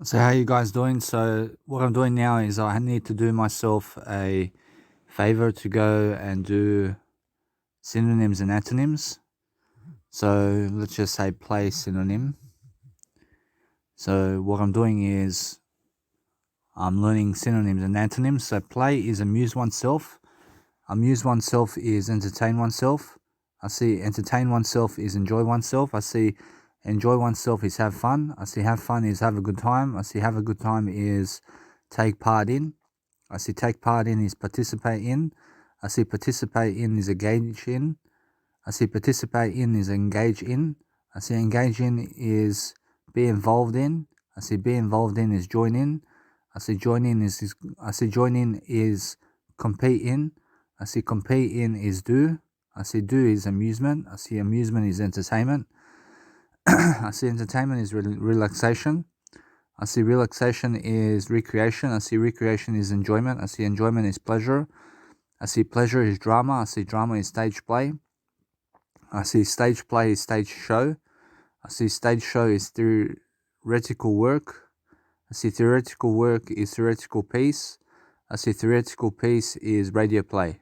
So how you guys doing? So what I'm doing now is I need to do myself a favor to go and do synonyms and antonyms. So let's just say play synonym. So what I'm doing is I'm learning synonyms and antonyms. So play is amuse oneself. Amuse oneself is entertain oneself. I see entertain oneself is enjoy oneself. I see enjoy oneself is have fun. I see have fun is have a good time. I see have a good time is take part in. I see take part in is participate in. I see participate in is engage in. I see participate in is engage in. I see engage in is be involved in. I see be involved in is join in. I see join in is I see join in is compete in. I see compete in is do. I see do is amusement. I see amusement is entertainment. I see entertainment is relaxation. I see relaxation is recreation. I see recreation is enjoyment. I see enjoyment is pleasure. I see pleasure is drama. I see drama is stage play. I see stage play is stage show. I see stage show is theoretical work. I see theoretical work is theoretical piece. I see theoretical piece is radio play.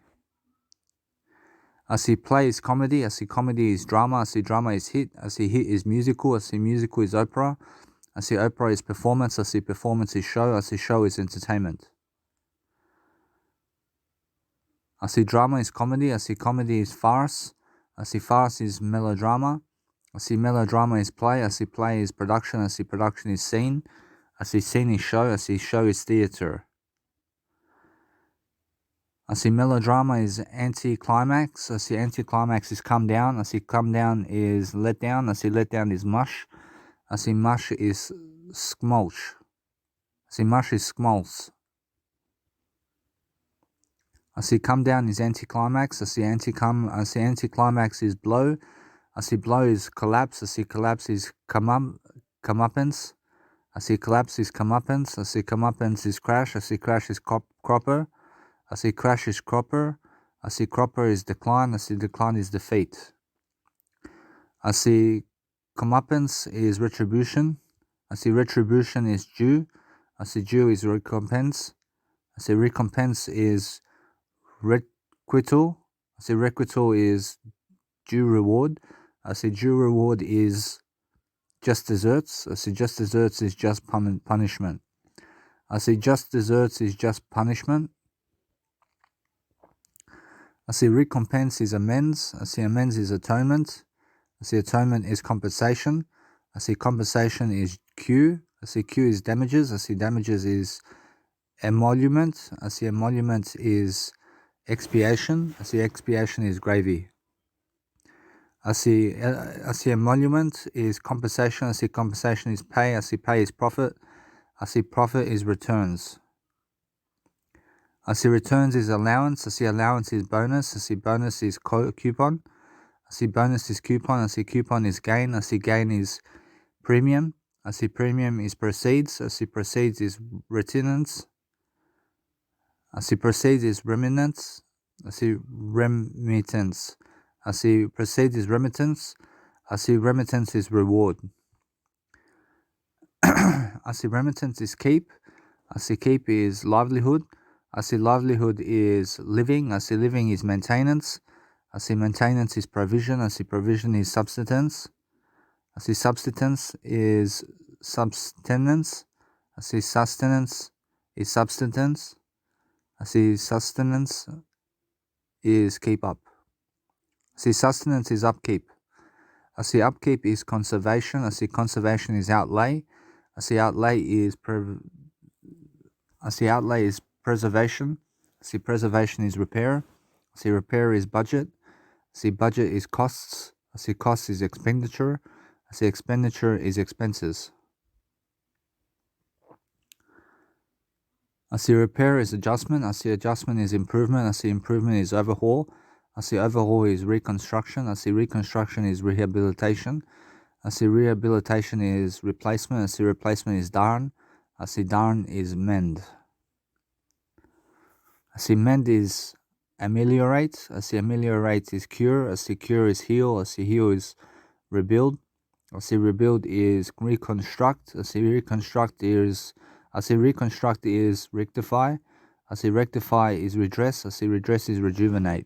I see play is comedy. I see comedy is drama. I see drama is hit. I see hit is musical. I see musical is opera. I see opera is performance. I see performance is show. I see show is entertainment. I see drama is comedy. I see comedy is farce. I see farce is melodrama. I see melodrama is play. I see play is production. I see production is scene. I see scene is show. I see show is theater. I see melodrama is anti-climax. I see anti-climax is come down. I see come down is let down. I see let down is mush. I see mush is smolch. I see mush is smolts. I see come down is anti-climax. I see anti-climax is blow. I see blow is collapse. I see collapse is comeuppance. I see collapse is comeuppance. I see comeuppance is crash. I see crash is cropper. I see crash is cropper. I see cropper is decline. I see decline is defeat. I see comeuppance is retribution. I see retribution is due. I see due is recompense. I see recompense is requital. I see requital is due reward. I see due reward is just desserts. I see just desserts is just punishment. I see just desserts is just punishment. I see recompense is amends. I see amends is atonement. I see atonement is compensation. I see compensation is Q. I see Q is damages. I see damages is emolument. I see emolument is expiation. I see expiation is gravy. I see emolument is compensation. I see compensation is pay. I see pay is profit. I see profit is returns. I see returns is allowance. I see allowance is bonus. I see bonus is coupon. I see bonus is coupon. I see coupon is gain. I see gain is premium. I see premium is proceeds. I see proceeds is retenance. I see proceeds is remittance. I see remittance. I see proceeds is remittance. I see remittance is reward. I see remittance is keep. I see keep is livelihood. I see livelihood is living. I see living is maintenance. I see maintenance is provision. I see provision is subsistence. I see subsistence is subsistence. I see sustenance is subsistence. I see sustenance is keep up. I see sustenance is upkeep. I see upkeep is conservation. I see conservation is outlay. I see outlay is preservation. I see preservation is repair. I see repair is budget. I see budget is costs. I see costs is expenditure. I see expenditure is expenses. I see repair is adjustment. I see adjustment is improvement. I see improvement is overhaul. I see overhaul is reconstruction. I see reconstruction is rehabilitation. I see rehabilitation is replacement. I see replacement is darn. I see darn is mend. I see mend is ameliorate. I see ameliorate is cure. I see cure is heal. I see heal is rebuild. I see rebuild is reconstruct. I see reconstruct is rectify. I see rectify is redress. I see redress is rejuvenate.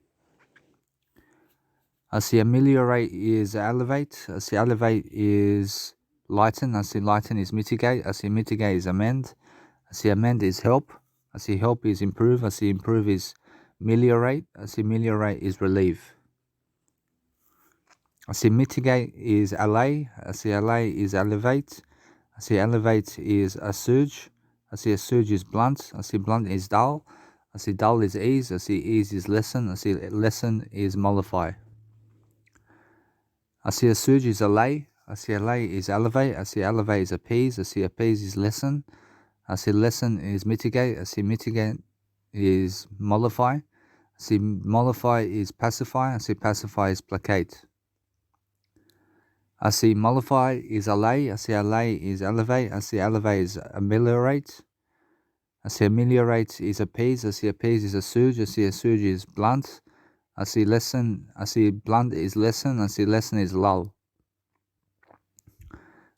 I see ameliorate is elevate. I see elevate is lighten. I see lighten is mitigate. I see mitigate is amend. I see amend is help. I see help is improve. I see improve is meliorate. I see meliorate is relieve. I see mitigate is allay. I see allay is elevate. I see elevate is assuage. I see assuage is blunt. I see blunt is dull. I see dull is ease. I see ease is lessen. I see lessen is mollify. I see assuage is allay. I see allay is elevate. I see elevate is appease. I see appease is lessen. I see lessen is mitigate. I see mitigate is mollify. I see mollify is pacify. I see pacify is placate. I see mollify is allay. I see allay is elevate. I see elevate is ameliorate. I see ameliorate is appease. I see appease is assuage. I see assuage is blunt. I see lessen. I see blunt is lessen. I see lessen is lull. I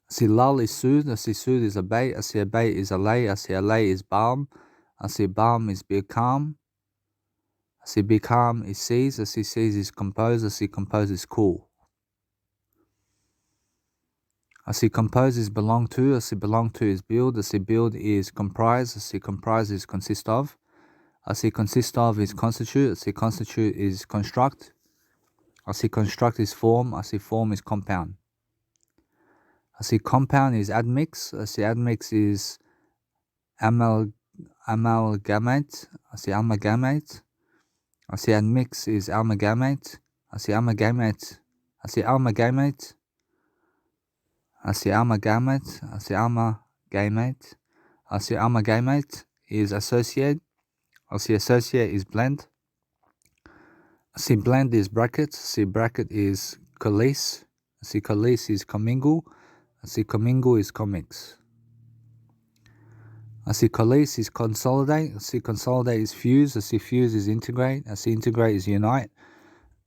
see lull is soothe. I see soothe is abate. I see abate is allay. I see allay is balm. I see balm is be calm. I see be calm is seize. I see seize is compose. I see compose is cool. I see compose is belong to. I see belong to is build. I see build is comprise. I see comprise is consist of. I see consist of is constitute. I see constitute is construct. I see construct is form. I see form is compound. I see compound is admix. I see admix is amalgamate. I see amalgamate. I see admix is amalgamate. I see amalgamate. I see amalgamate. I see amalgamate. I see amalgamate. I see amalgamate is associate. I see associate is blend. I see blend is bracket. I see bracket is coalesce. I see coalesce is commingle. I see commingle is commix. I see coalesce is consolidate. I see consolidate is fuse. I see fuse is integrate. I see integrate is unite.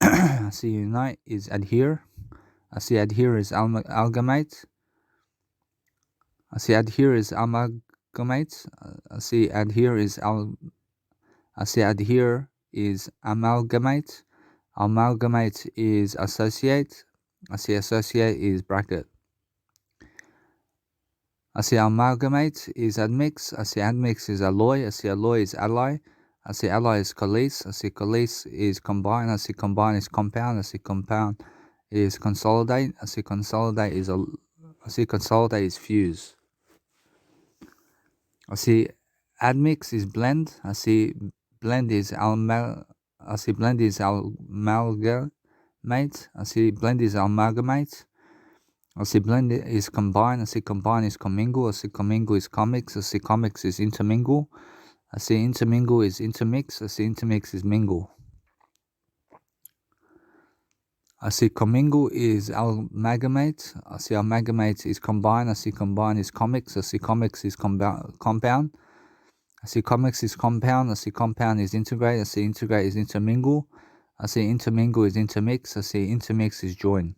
I see unite is adhere. I see adhere is amalgamate. I see adhere is amalgamate. I see adhere is amalgamate. Amalgamate is associate. I see associate is bracket. I see amalgamate is admix. I see admix is alloy. I see alloy is ally. I see ally is coalesce. I see coalesce is combine. I see combine is compound. I see compound is consolidate. I see consolidate is fuse. I see admix is blend. I see blend is amalgamate. I see blend is amalgamate. I see blend is amalgamate. I see blend is combine. I see combine is commingle. I see commingle is commix. I see commix is intermingle. I see intermingle is intermix. I see intermix is mingle. I see commingle is amalgamate. I see amalgamate is combine. I see combine is commix. I see commix is compound. I see commix is compound. I see compound is integrate. I see integrate is intermingle. I see intermingle is intermix. I see intermix is join.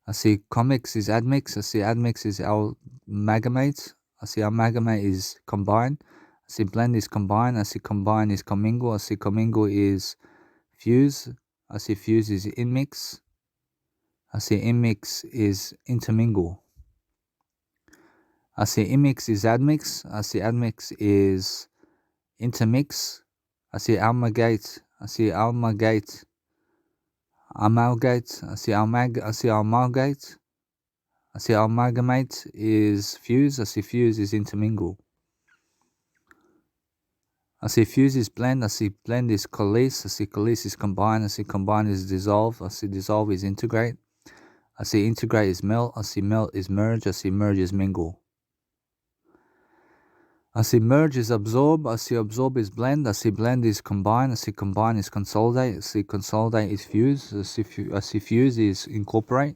I see commix is admix. I see admix is amalgamate. I see amalgamate is combine. I see blend is combine. I see combine is commingle. I see commingle is fuse. I see fuse is inmix. I see inmix is intermingle. I see immix is admix. I see admix is intermix. I see amalgate. I see amalgate. Amalgate. I see amalgate. I see amalgamate is fuse. I see fuse is intermingle. I see fuse is blend. I see blend is coalesce. I see coalesce is combine. I see combine is dissolve. I see dissolve is integrate. I see integrate is melt. I see melt is merge. I see merge is mingle. I see merge is absorb. I see absorb is blend. I see blend is combine. I see combine is consolidate. I see consolidate is fuse. I see fuse is incorporate.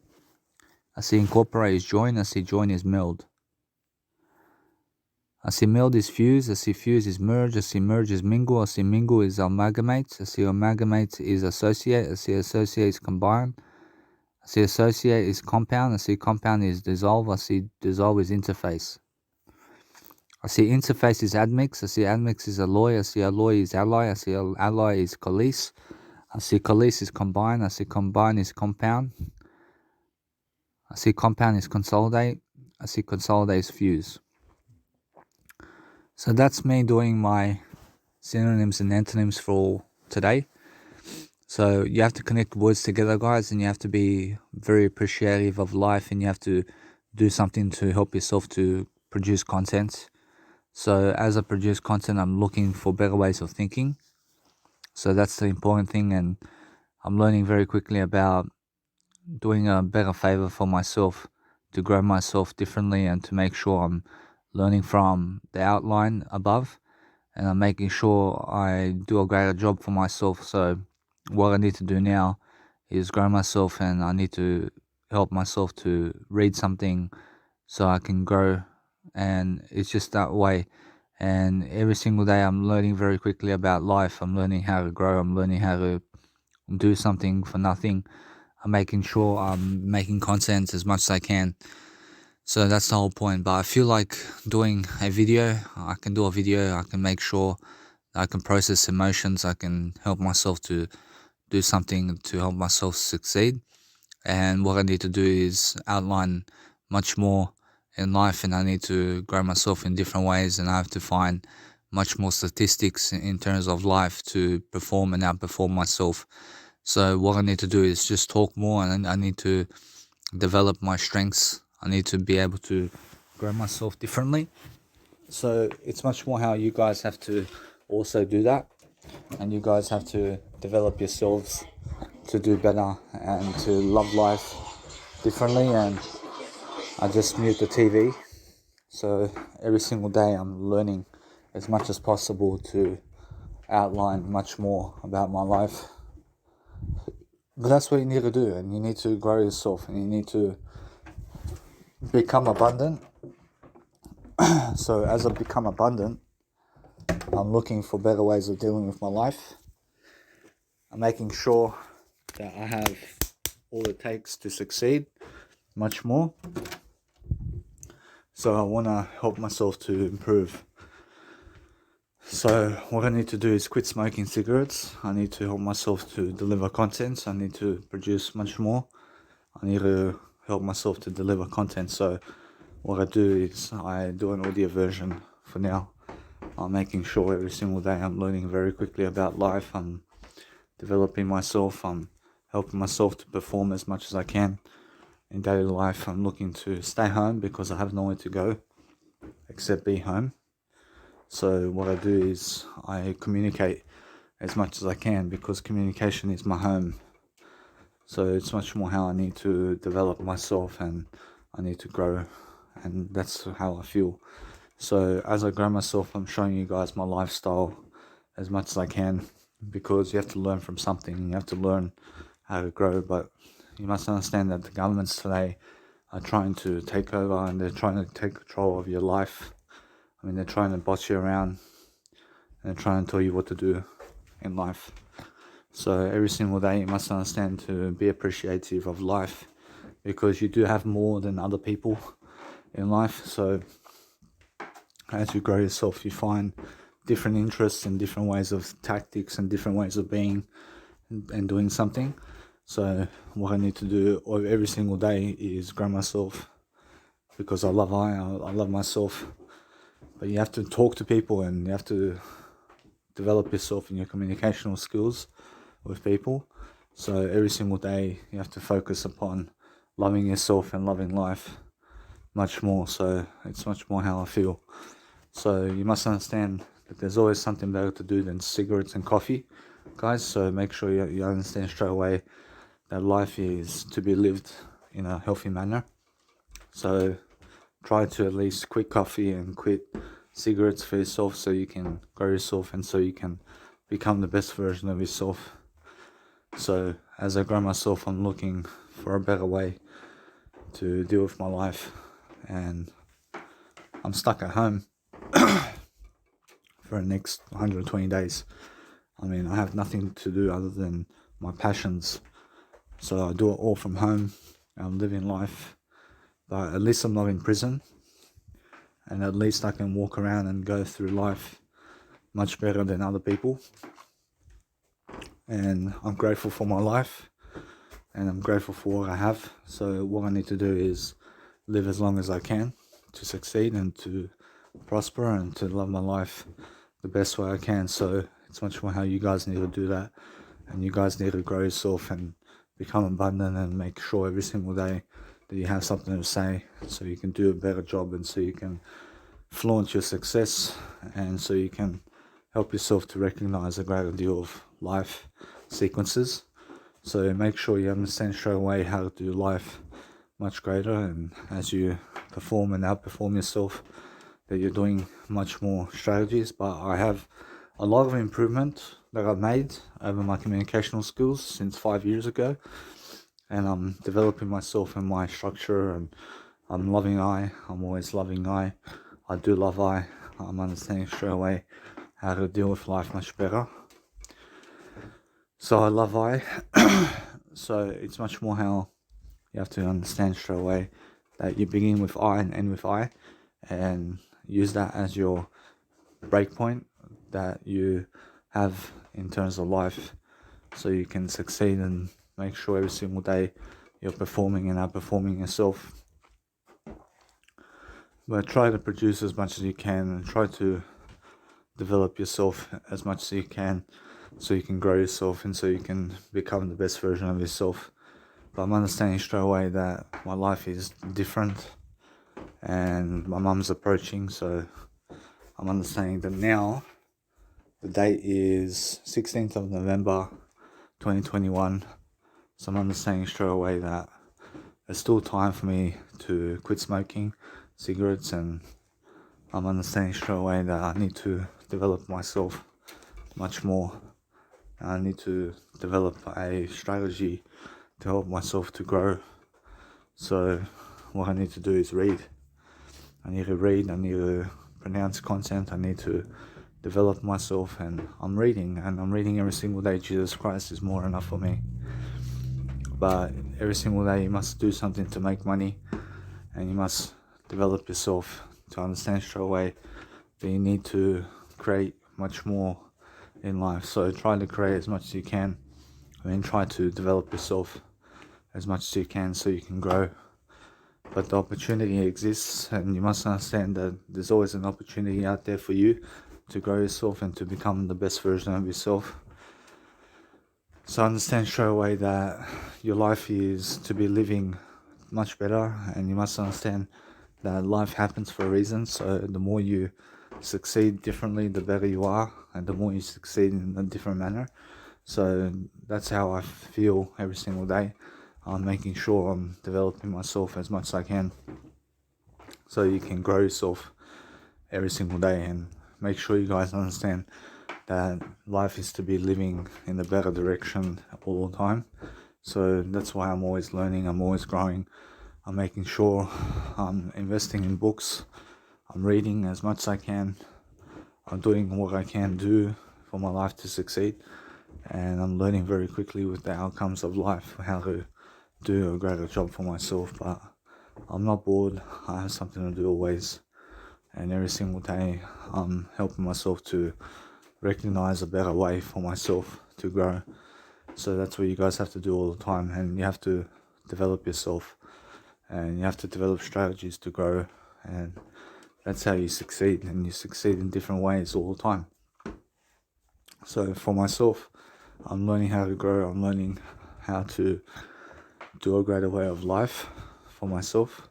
I see incorporate is join. I see join is meld. I see meld is fuse. I see fuse is merge. I see merge is mingle. I see mingle is amalgamate. I see amalgamate is associate. I see associate is combine. I see associate is compound. I see compound is dissolve. I see dissolve is interface. I see interface is admix. I see admix is alloy. I see alloy is ally. I see ally is coalesce. I see coalesce is combine. I see combine is compound. I see compound is consolidate. I see consolidate is fuse. So that's me doing my synonyms and antonyms for today. So you have to connect words together, guys, and you have to be very appreciative of life, and you have to do something to help yourself to produce content. So as I produce content, I'm looking for better ways of thinking. So that's the important thing, and I'm learning very quickly about doing a better favor for myself to grow myself differently and to make sure I'm learning from the outline above, and I'm making sure I do a greater job for myself. So what I need to do now is grow myself, and I need to help myself to read something so I can grow, and it's just that way. And every single day I'm learning very quickly about life. I'm learning how to grow. I'm learning how to do something for nothing. I'm making sure I'm making content as much as I can. So that's the whole point. But I feel like doing a video. I can do a video. I can make sure I can process emotions. I can help myself to do something to help myself succeed. And what I need to do is outline much more in life, and I need to grow myself in different ways, and I have to find much more statistics in terms of life to perform and outperform myself. So what I need to do is just talk more, and I need to develop my strengths. I need to be able to grow myself differently. So it's much more how you guys have to also do that, and you guys have to develop yourselves to do better and to love life differently. And I just mute the TV. So every single day I'm learning as much as possible to outline much more about my life. But that's what you need to do, and you need to grow yourself, and you need to become abundant. So as I become abundant, I'm looking for better ways of dealing with my life. I'm making sure that I have all it takes to succeed much more. So I want to help myself to improve. So what I need to do is quit smoking cigarettes. I need to help myself to deliver content. I need to produce much more. I need to help myself to deliver content. So what I do is I do an audio version for now. I'm making sure every single day I'm learning very quickly about life. I'm developing myself. I'm helping myself to perform as much as I can in daily life. I'm looking to stay home because I have nowhere to go except be home. So what I do is I communicate as much as I can because communication is my home. So it's much more how I need to develop myself, and I need to grow, and that's how I feel. So as I grow myself, I'm showing you guys my lifestyle as much as I can, because you have to learn from something. You have to learn how to grow, but you must understand that the governments today are trying to take over, and they're trying to take control of your life. I mean, they're trying to boss you around, and they're trying to tell you what to do in life. So every single day you must understand to be appreciative of life, because you do have more than other people in life. So as you grow yourself, you find different interests and different ways of tactics and different ways of being and doing something. So what I need to do every single day is grow myself, because I love myself. But you have to talk to people, and you have to develop yourself in your communicational skills with people. So every single day you have to focus upon loving yourself and loving life much more. So it's much more how I feel. So you must understand that there's always something better to do than cigarettes and coffee, guys. So make sure you understand straight away that life is to be lived in a healthy manner. So try to at least quit coffee and quit cigarettes for yourself, so you can grow yourself and so you can become the best version of yourself. So as I grow myself, I'm looking for a better way to deal with my life, and I'm stuck at home for the next 120 days. I mean, I have nothing to do other than my passions, So I do it all from home. I'm living life, but at least I'm not in prison, and at least I can walk around and go through life much better than other people. And I'm grateful for my life, and I'm grateful for what I have. So what I need to do is live as long as I can to succeed and to prosper and to love my life the best way I can. So it's much more how you guys need to do that, and you guys need to grow yourself and become abundant and make sure every single day that you have something to say, so you can do a better job, and so you can flaunt your success, and so you can help yourself to recognize a greater deal of life sequences. So make sure you understand straight away how to do life much greater, and as you perform and outperform yourself, that you're doing much more strategies. But I have a lot of improvement that I've made over my communicational skills since 5 years ago, and I'm developing myself and my structure, and I'm loving I. I'm always loving I do love I. I'm understanding straight away how to deal with life much better. So I love I. So it's much more how you have to understand straight away that you begin with I and end with I, and use that as your breakpoint that you have in terms of life, so you can succeed and make sure every single day you're performing and outperforming yourself. But try to produce as much as you can, and try to develop yourself as much as you can, so you can grow yourself and so you can become the best version of yourself. But I'm understanding straight away that my life is different, and my mum's approaching, so I'm understanding that now. The date is 16th of November 2021, so I'm understanding straight away that there's still time for me to quit smoking cigarettes, and I'm understanding straight away that I need to develop myself much more. I need to develop a strategy to help myself to grow. So what I need to do is read. I need to pronounce content, I need to develop myself, and I'm reading every single day. Jesus Christ is more enough for me. But every single day you must do something to make money, and you must develop yourself to understand straight away that you need to create much more in life. So try to create as much as you can. Try to develop yourself as much as you can so you can grow. But the opportunity exists, and you must understand that there's always an opportunity out there for you to grow yourself and to become the best version of yourself. So understand straight away that your life is to be living much better, and you must understand that life happens for a reason. So the more you succeed differently, the better you are, and the more you succeed in a different manner. So that's how I feel every single day. I'm making sure I'm developing myself as much as I can, so you can grow yourself every single day. And make sure you guys understand that life is to be living in a better direction all the time. So that's why I'm always learning, I'm always growing. I'm making sure I'm investing in books, I'm reading as much as I can, I'm doing what I can do for my life to succeed, and I'm learning very quickly with the outcomes of life how to do a greater job for myself. But I'm not bored, I have something to do always, and every single day I'm helping myself to recognize a better way for myself to grow. So that's what you guys have to do all the time, and you have to develop yourself, and you have to develop strategies to grow, and that's how you succeed, and you succeed in different ways all the time. So for myself, I'm learning how to grow, I'm learning how to do a greater way of life for myself.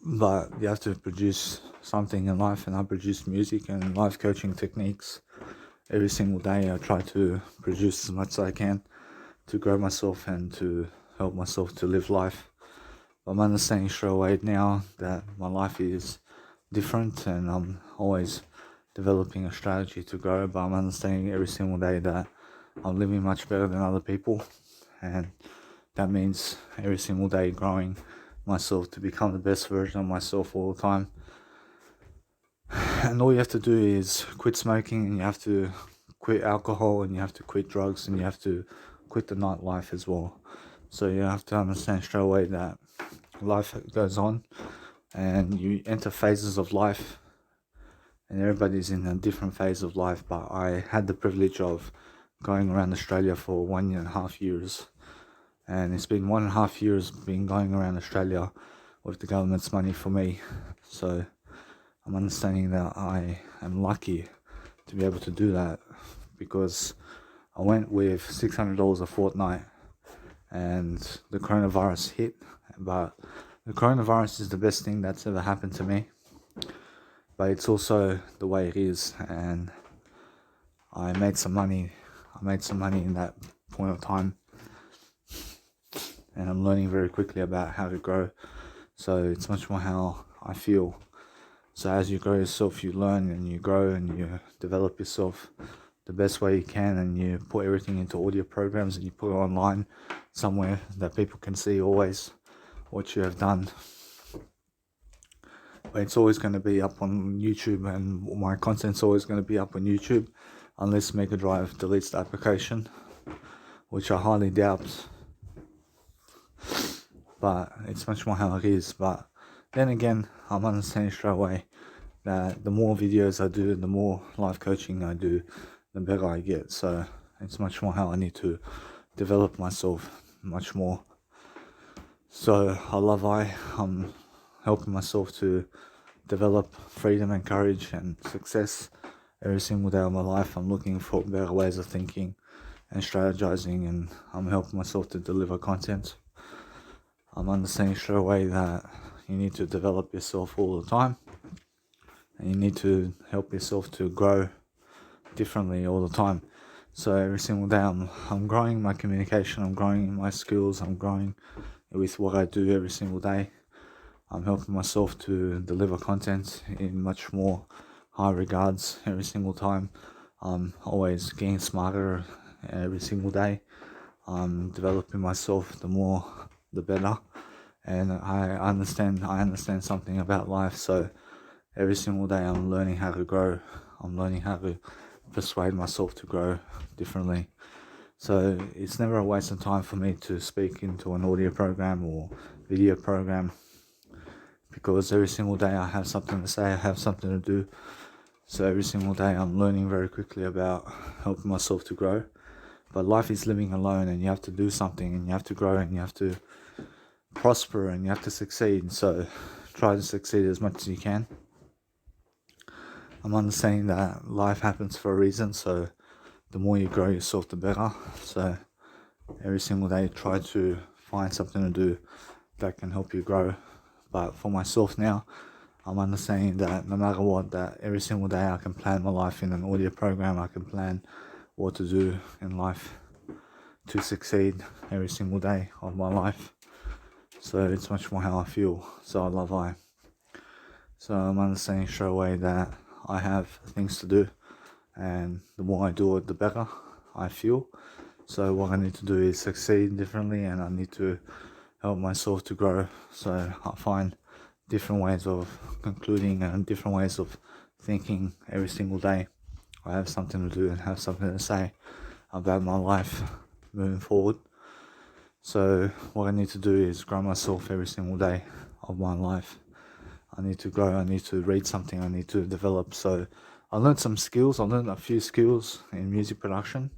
But you have to produce something in life, and I produce music and life coaching techniques every single day. I try to produce as much as I can to grow myself and to help myself to live life. I'm understanding straight away now that my life is different, and I'm always developing a strategy to grow. But I'm understanding every single day that I'm living much better than other people, and that means every single day growing myself to become the best version of myself all the time. And all you have to do is quit smoking, and you have to quit alcohol, and you have to quit drugs, and you have to quit the nightlife as well. So you have to understand straight away that life goes on and you enter phases of life, and everybody's in a different phase of life. But I had the privilege of going around Australia for 1.5 years, and it's been 1.5 years been going around Australia with the government's money for me. So I'm understanding that I am lucky to be able to do that, because I went with $600 a fortnight and the coronavirus hit. But the coronavirus is the best thing that's ever happened to me, but it's also the way it is, and I made some money in that point of time, and I'm learning very quickly about how to grow. So it's much more how I feel. So as you grow yourself, you learn and you grow and you develop yourself the best way you can, and you put everything into audio programs and you put it online somewhere that people can see always what you have done. But it's always going to be up on YouTube, and my content's always going to be up on YouTube unless Mega Drive deletes the application, which I highly doubt. But it's much more how it is. But then again, I'm understanding straight away that the more videos I do, the more life coaching I do, the better I get. So it's much more how I need to develop myself much more. So I'm helping myself to develop freedom and courage and success every single day of my life. I'm looking for better ways of thinking and strategizing, and I'm helping myself to deliver content. I'm understanding straight away that you need to develop yourself all the time, and you need to help yourself to grow differently all the time. So every single day I'm growing my communication, I'm growing in my skills, I'm growing with what I do every single day. I'm helping myself to deliver content in much more high regards every single time. I'm always getting smarter every single day. I'm developing myself, the more the better. And I understand something about life. So every single day I'm learning how to grow. I'm learning how to persuade myself to grow differently. So it's never a waste of time for me to speak into an audio program or video program, because every single day I have something to say, I have something to do. So every single day I'm learning very quickly about helping myself to grow. But life is living alone, and you have to do something, and you have to grow, and you have to prosper, and you have to succeed. So try to succeed as much as you can. I'm understanding that life happens for a reason, so the more you grow yourself, the better. So every single day try to find something to do that can help you grow. But for myself now, I'm understanding that no matter what, that every single day I can plan my life in an audio program. I can plan what to do in life to succeed every single day of my life. So it's much more how I feel. So I love I. So I'm understanding straight away that I have things to do, and the more I do it, the better I feel. So what I need to do is succeed differently, and I need to help myself to grow. So I find different ways of concluding and different ways of thinking every single day. I have something to do and have something to say about my life moving forward. So what I need to do is grow myself every single day of my life. I need to grow, I need to read something, I need to develop. So I learned some skills, I learned a few skills in music production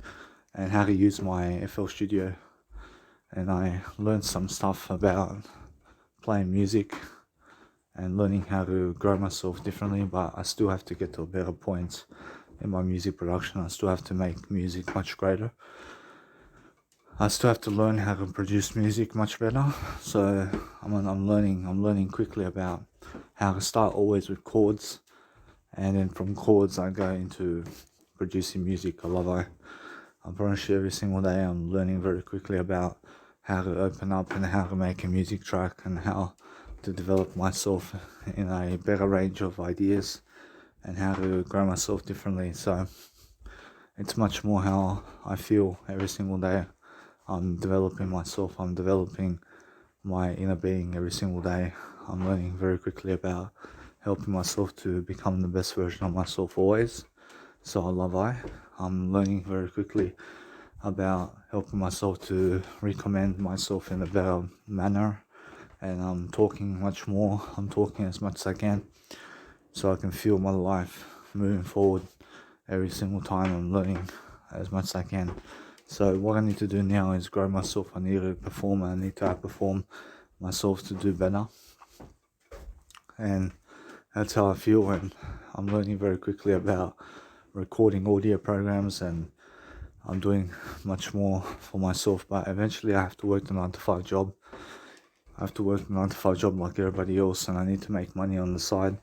and how to use my FL Studio. And I learned some stuff about playing music and learning how to grow myself differently, but I still have to get to a better point in my music production. I still have to make music much greater. I still have to learn how to produce music much better. So I'm learning quickly about how to start always with chords, and then from chords I go into producing music. I promise you every single day I'm learning very quickly about how to open up and how to make a music track and how to develop myself in a better range of ideas and how to grow myself differently. So it's much more how I feel every single day. I'm developing myself, I'm developing my inner being every single day. I'm learning very quickly about helping myself to become the best version of myself always. So I'm learning very quickly about helping myself to recommend myself in a better manner, and I'm talking much more. I'm talking as much as I can, so I can feel my life moving forward. Every single time I'm learning as much as I can. So what I need to do now is grow myself. I need to perform. I need to outperform myself to do better, and that's how I feel. And I'm learning very quickly about recording audio programs, and I'm doing much more for myself. But eventually I have to work the 9 to 5 job. I have to work the 9 to 5 job like everybody else, and I need to make money on the side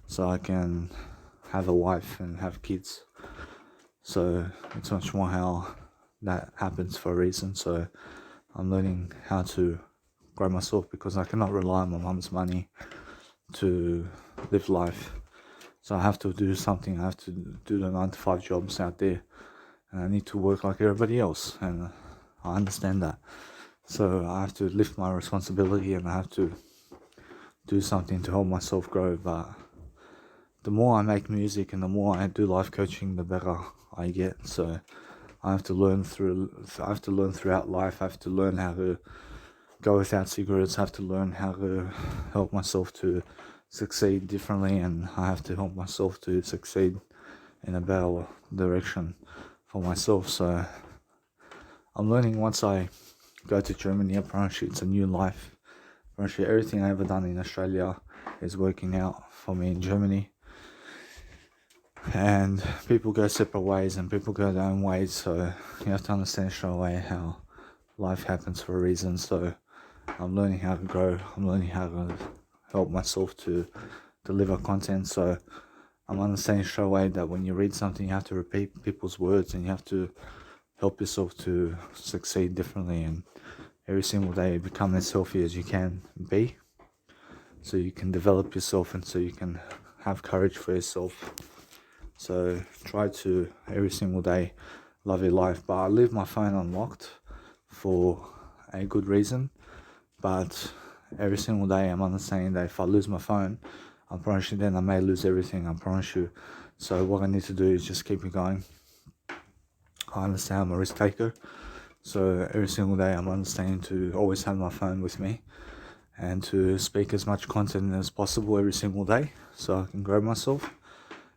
so I can have a wife and have kids. So it's much more how that happens for a reason. So I'm learning how to grow myself, because I cannot rely on my mum's money to live life. So I have to do something. I have to do the 9 to 5 jobs out there, and I need to work like everybody else, and I understand that. So I have to lift my responsibility, and I have to do something to help myself grow. But the more I make music and the more I do life coaching, the better I get. So I have to learn throughout life. I have to learn how to go without cigarettes. I have to learn how to help myself to succeed differently, and I have to help myself to succeed in a better direction for myself. So I'm learning, once I go to Germany, apparently it's a new life. Apparently everything I ever done in Australia is working out for me in Germany. And people go separate ways, and people go their own ways, so you have to understand straight away how life happens for a reason. So I'm learning how to grow. I'm learning how to help myself to deliver content. So I'm understanding straight away that when you read something, you have to repeat people's words, and you have to help yourself to succeed differently, and every single day become as healthy as you can be, so you can develop yourself, and so you can have courage for yourself. So try to every single day love your life. But I leave my phone unlocked for a good reason. But every single day I'm understanding that if I lose my phone, I promise you, then I may lose everything, I promise you. So what I need to do is just keep it going. I understand I'm a risk taker, so every single day I'm understanding to always have my phone with me, and to speak as much content as possible every single day, so I can grow myself.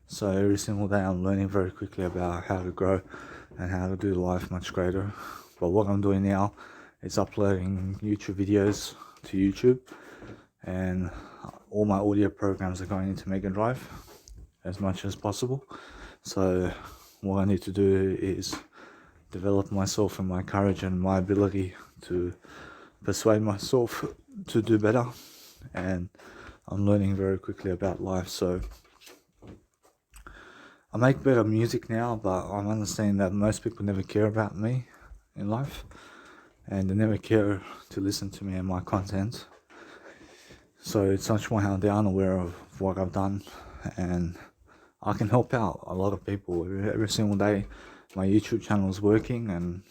So every single day I'm learning very quickly about how to grow and how to do life much greater. But what I'm doing now is uploading YouTube videos to YouTube, and all my audio programs are going into Mega Drive as much as possible. So what I need to do is develop myself and my courage and my ability to persuade myself to do better. And I'm learning very quickly about life. So I make better music now, but I'm understanding that most people never care about me in life, and they never care to listen to me and my content. So it's much more how they're unaware of what I've done, and I can help out a lot of people every single day. My YouTube channel is working, and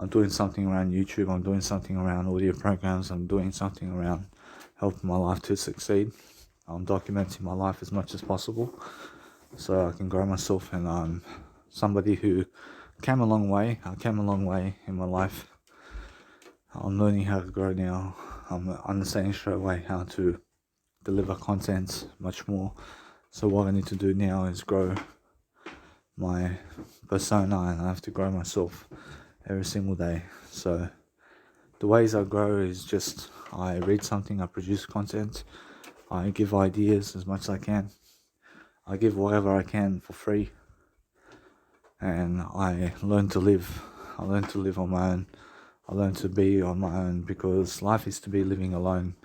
I'm doing something around YouTube. I'm doing something around audio programs. I'm doing something around helping my life to succeed. I'm documenting my life as much as possible, so I can grow myself. And I'm somebody who came a long way. I came a long way in my life. I'm learning how to grow now. I'm understanding straight away how to deliver content much more. So what I need to do now is grow my persona, and I have to grow myself every single day. So the ways I grow is just, I read something, I produce content, I give ideas as much as I can, I give whatever I can for free, and I learn to live. I learn to live on my own. I learn to be on my own, because life is to be living alone.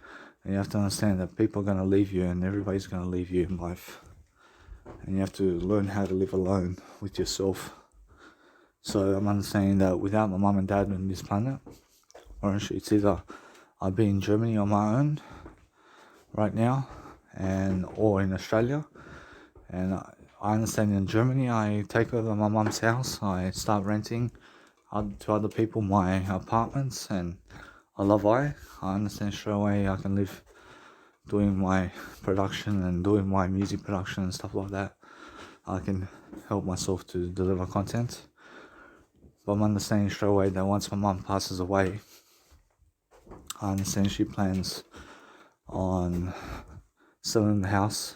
And you have to understand that people are going to leave you, and everybody's going to leave you in life. And you have to learn how to live alone with yourself. So I'm understanding that without my mum and dad on this planet, or it's either I'd be in Germany on my own right now, or in Australia. And I understand in Germany, I take over my mum's house, I start renting to other people my apartments, and I understand straight away I can live doing my production and doing my music production and stuff like that. I can help myself to deliver content. But I'm understanding straight away that once my mum passes away, I understand she plans on selling the house.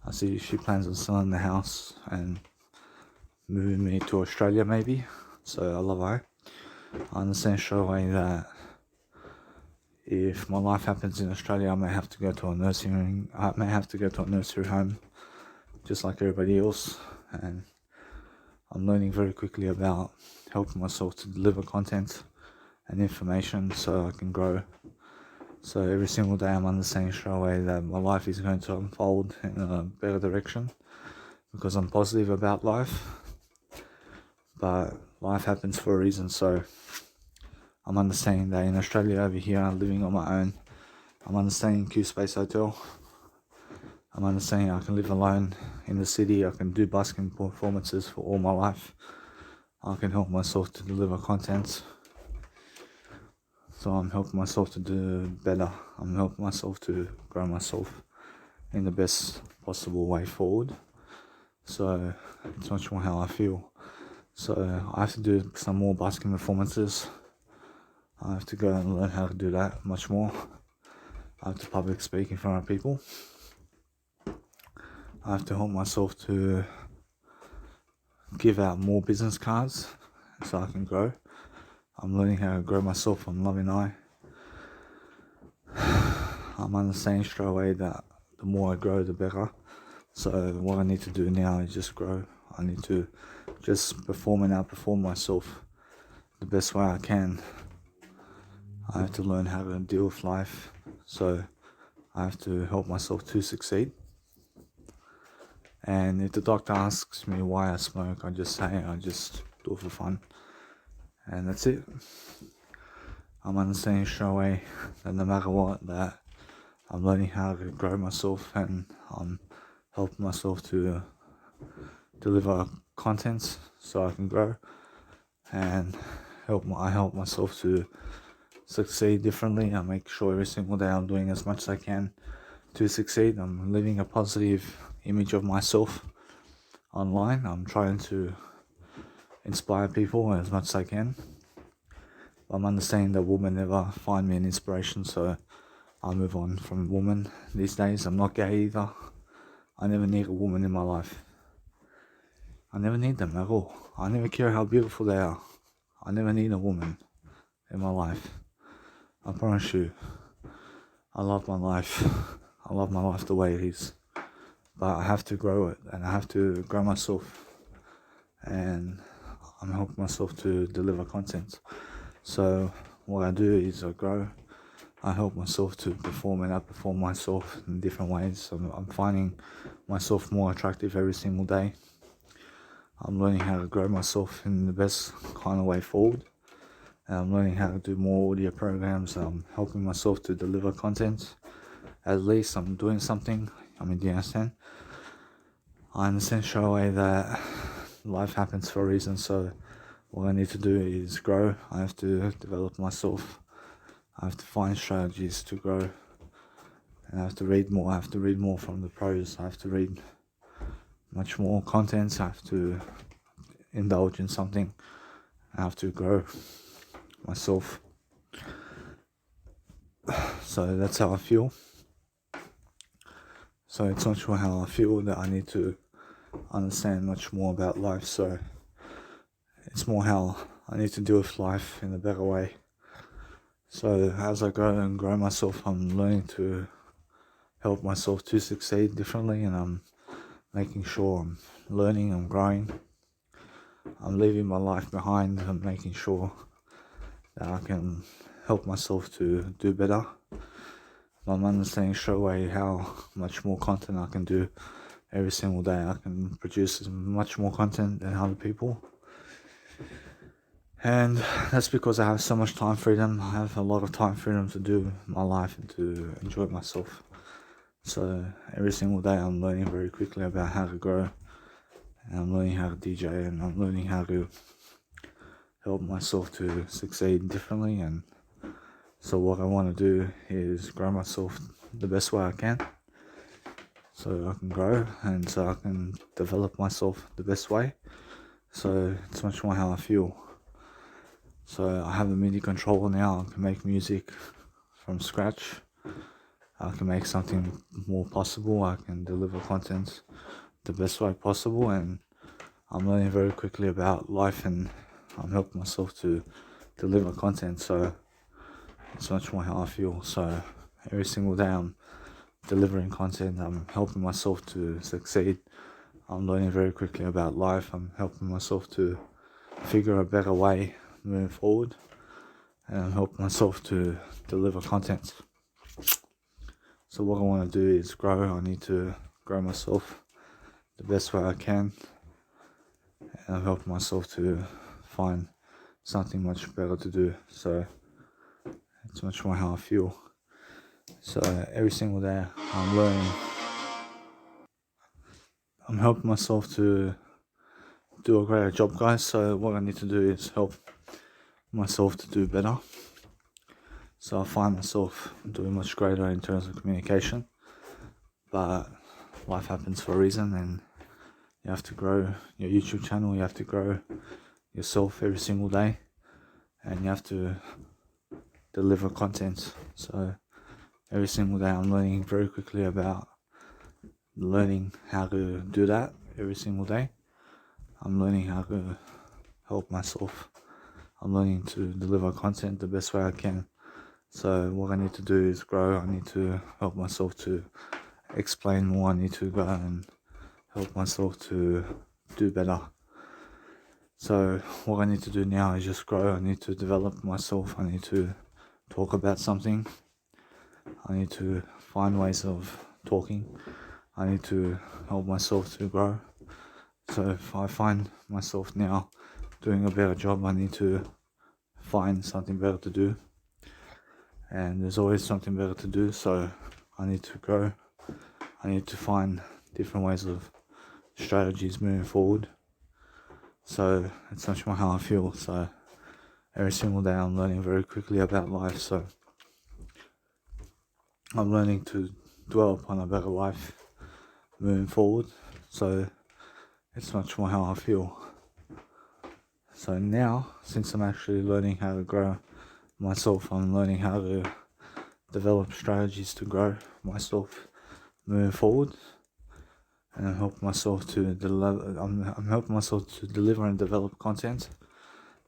I see she plans on selling the house and moving me to Australia maybe. So I love her. I understand straight away that if my life happens in Australia, I may have to go to a nursing home, just like everybody else. And I'm learning very quickly about helping myself to deliver content and information so I can grow. So every single day I'm understanding straight away that my life is going to unfold in a better direction because I'm positive about life. But life happens for a reason, so I'm understanding that in Australia over here, I'm living on my own. I'm understanding Q Space Hotel. I'm understanding I can live alone in the city. I can do busking performances for all my life. I can help myself to deliver content. So I'm helping myself to do better. I'm helping myself to grow myself in the best possible way forward. So it's much more how I feel. So I have to do some more busking performances. I have to go and learn how to do that much more. I have to public speak in front of people. I have to help myself to give out more business cards so I can grow. I'm learning how to grow myself on Loving Eye. I'm understanding straight away that the more I grow, the better. So what I need to do now is just grow. I need to just perform and outperform myself the best way I can. I have to learn how to deal with life. So I have to help myself to succeed. And if the doctor asks me why I smoke, I just say I just do it for fun. And that's it. I'm understanding straight away that no matter what, that I'm learning how to grow myself and I'm helping myself to deliver content so I can grow and I help myself to succeed differently. I make sure every single day I'm doing as much as I can to succeed. I'm living a positive image of myself online. I'm trying to inspire people as much as I can. I'm understanding that women never find me an inspiration, so I move on from women these days. I'm not gay either. I never need a woman in my life. I never need them at all. I never care how beautiful they are. I never need a woman in my life. I promise you. I love my life. I love my life the way it is. But I have to grow it and I have to grow myself. And I'm helping myself to deliver content. So what I do is I grow. I help myself to perform and outperform myself in different ways. I'm finding myself more attractive every single day. I'm learning how to grow myself in the best kind of way forward. And I'm learning how to do more audio programs. I'm helping myself to deliver content. At least I'm doing something. Do you understand? I understand straight away that life happens for a reason, so what I need to do is grow. I have to develop myself. I have to find strategies to grow. And I have to read more. I have to read more from the pros. I have to read much more content. I have to indulge in something. I have to grow myself. So that's how I feel. So it's not sure how I feel that I need to understand much more about life. So it's more how I need to deal with life in a better way. So as I go and grow myself, I'm learning to help myself to succeed differently, and I'm making sure I'm learning, I'm growing. I'm leaving my life behind. I'm making sure that I can help myself to do better. I'm understanding straight away how much more content I can do every single day. I can produce much more content than other people. And that's because I have so much time freedom. I have a lot of time freedom to do my life and to enjoy myself. So every single day I'm learning very quickly about how to grow. And I'm learning how to DJ and I'm learning how to help myself to succeed differently. And so what I want to do is grow myself the best way I can. So I can grow and so I can develop myself the best way. So it's much more how I feel. So I have a MIDI controller now. I can make music from scratch. I can make something more possible. I can deliver content the best way possible, and I'm learning very quickly about life, and I'm helping myself to deliver content. So it's much more how I feel. So every single day I'm delivering content. I'm helping myself to succeed. I'm learning very quickly about life. I'm helping myself to figure a better way moving forward, and I'm helping myself to deliver content. So what I want to do is grow. I need to grow myself the best way I can, and I'm helping myself to find something much better to do. So it's much more how I feel. So every single day I'm learning. I'm helping myself to do a greater job, guys. So what I need to do is help myself to do better. So I find myself doing much greater in terms of communication, but life happens for a reason, and you have to grow your YouTube channel. You have to grow yourself every single day, and you have to deliver content. So every single day I'm learning very quickly about learning how to do that. Every single day I'm learning how to help myself. I'm learning to deliver content the best way I can. So what I need to do is grow. I need to help myself to explain more. I need to go and help myself to do better. So what I need to do now is just grow. I need to develop myself. I need to talk about something. I need to find ways of talking. I need to help myself to grow. So if I find myself now doing a better job, I need to find something better to do. And there's always something better to do, so I need to grow. I need to find different ways of strategies moving forward. So it's much more how I feel. So every single day I'm learning very quickly about life. So I'm learning to dwell upon a better life moving forward. So it's much more how I feel. So now, since I'm actually learning how to grow myself, I'm learning how to develop strategies to grow myself moving forward, and I'm helping myself to deliver. I'm helping myself to deliver and develop content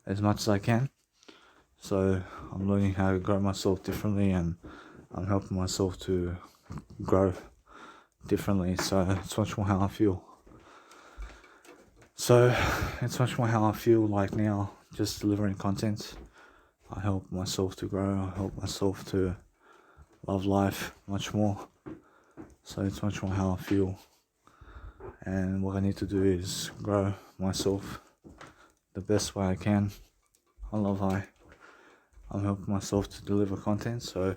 as much as I can. So I'm learning how to grow myself differently, and I'm helping myself to grow differently. So it's much more how I feel. So it's much more how I feel like now, just delivering content. I help myself to grow. I help myself to love life much more. So it's much more how I feel. And what I need to do is grow myself the best way I can. I love I'm helping myself to deliver content, so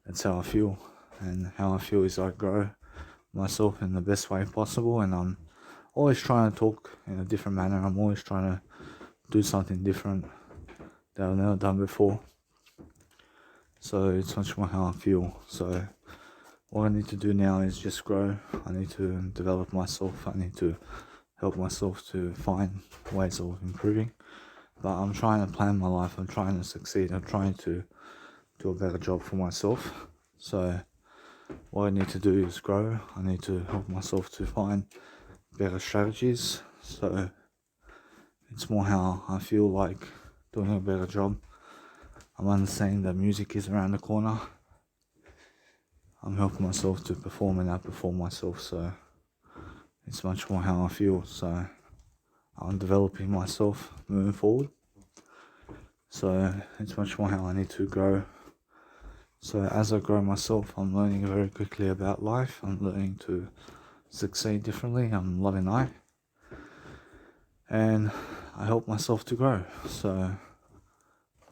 that's how I feel. And how I feel is I grow myself in the best way possible, and I'm always trying to talk in a different manner. I'm always trying to do something different that I've never done before. So it's much more how I feel. So what I need to do now is just grow. I need to develop myself. I need to help myself to find ways of improving. But I'm trying to plan my life. I'm trying to succeed. I'm trying to do a better job for myself. So what I need to do is grow. I need to help myself to find better strategies. So it's more how I feel like doing a better job. I'm understanding that music is around the corner. I'm helping myself to perform and outperform myself. So it's much more how I feel. So I'm developing myself moving forward. So it's much more how I need to grow. So as I grow myself, I'm learning very quickly about life. I'm learning to succeed differently. I'm loving life, and I help myself to grow. So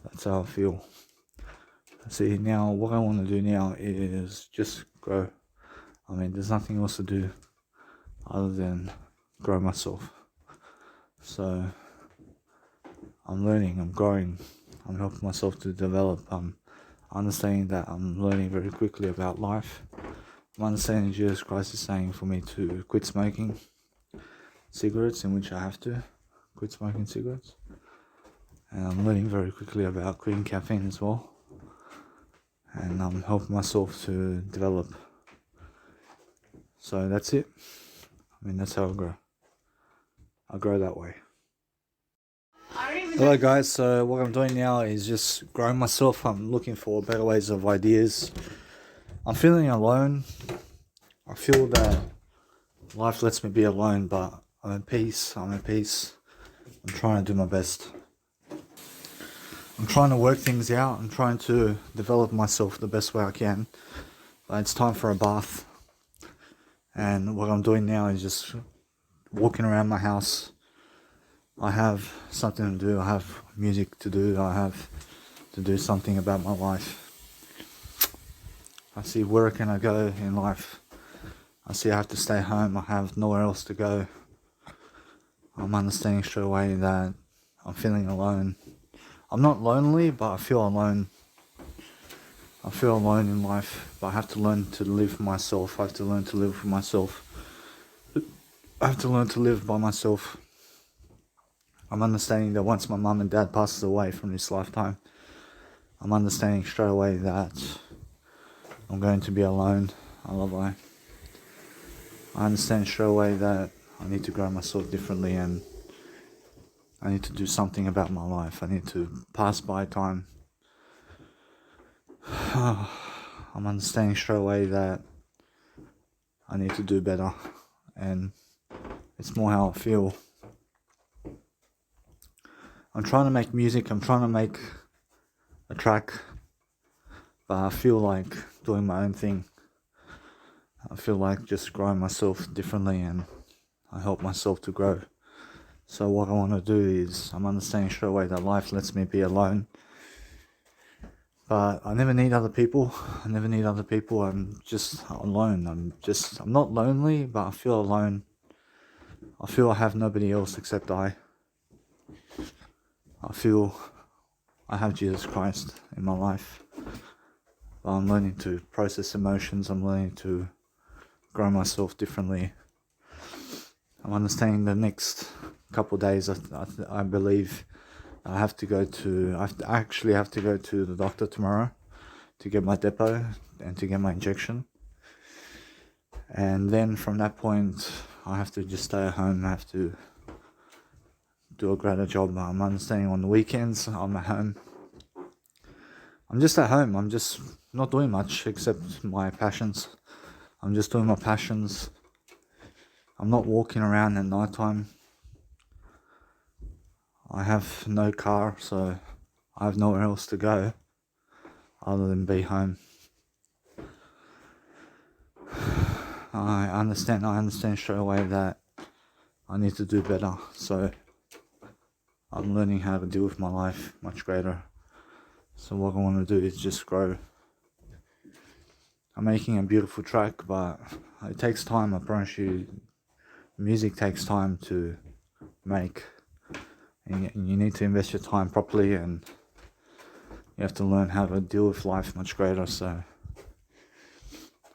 that's how I feel. See, now what I want to do now is just grow. I mean, there's nothing else to do other than grow myself. So I'm learning, I'm growing, I'm helping myself to develop. I'm understanding that I'm learning very quickly about life. I'm understanding Jesus Christ is saying for me to quit smoking cigarettes, in which I have to, quit smoking cigarettes. And I'm learning very quickly about quitting caffeine as well. And I'm helping myself to develop. So that's it. I mean, that's how I grow. I grow that way. Hello guys, so what I'm doing now is just growing myself. I'm looking for better ways of ideas. I'm feeling alone. I feel that life lets me be alone, but I'm at peace. I'm trying to do my best. I'm trying to work things out. I'm trying to develop myself the best way I can. But it's time for a bath. And what I'm doing now is just walking around my house. I have something to do. I have music to do. I have to do something about my life. I see where can I go in life. I see I have to stay home. I have nowhere else to go. I'm understanding straight away that I'm feeling alone. I'm not lonely, but I feel alone. I feel alone in life, but I have to learn to live myself. I have to learn to live for myself. I have to learn to live by myself. I'm understanding that once my mum and dad passes away from this lifetime, I'm understanding straight away that I'm going to be alone. I understand straight away that I need to grow myself differently, and I need to do something about my life. I need to pass by time. I'm understanding straight away that I need to do better, and it's more how I feel. I'm trying to make music, I'm trying to make a track, but I feel like doing my own thing. I feel like just growing myself differently, and I help myself to grow. So what I want to do is, I'm understanding straight away that life lets me be alone. But I never need other people. I'm just alone. I'm not lonely, but I feel alone. I feel I have nobody else except I feel I have Jesus Christ in my life. But I'm learning to process emotions. I'm learning to grow myself differently. I'm understanding the next couple of days. I believe I actually have to go to the doctor tomorrow to get my depot and to get my injection. And then from that point, I have to just stay at home. I have to do a greater job. I'm understanding on the weekends, I'm at home. I'm just at home. I'm just not doing much except my passions. I'm just doing my passions. I'm not walking around at night time. I have no car, so I have nowhere else to go other than be home. I understand straight away that I need to do better, so I'm learning how to deal with my life much greater. So what I want to do is just grow. I'm making a beautiful track, but it takes time. I promise you, music takes time to make, and you need to invest your time properly, and you have to learn how to deal with life much greater. So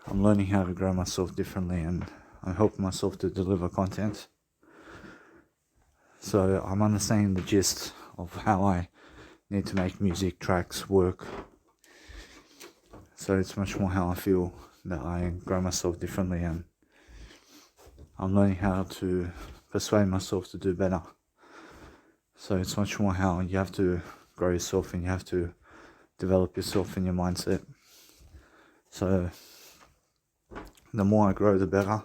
I'm learning how to grow myself differently, and I'm helping myself to deliver content. So I'm understanding the gist of how I need to make music tracks work. So it's much more how I feel that I grow myself differently, and I'm learning how to persuade myself to do better. So it's much more how you have to grow yourself, and you have to develop yourself in your mindset. So the more I grow, the better.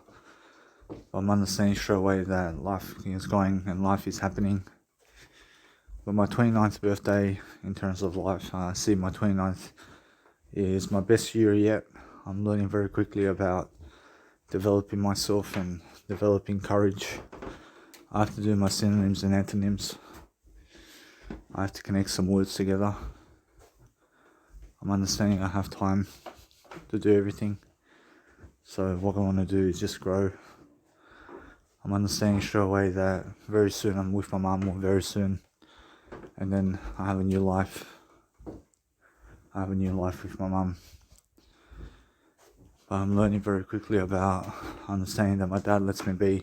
I'm understanding straight away that life is going and life is happening. But my 29th birthday, in terms of life, I see my 29th is my best year yet. I'm learning very quickly about developing myself and developing courage. I have to do my synonyms and antonyms. I have to connect some words together. I'm understanding I have time to do everything. So what I want to do is just grow. I'm understanding straight away that very soon I'm with my mum, very soon. And then I have a new life. I have a new life with my mum. But I'm learning very quickly about understanding that my dad lets me be.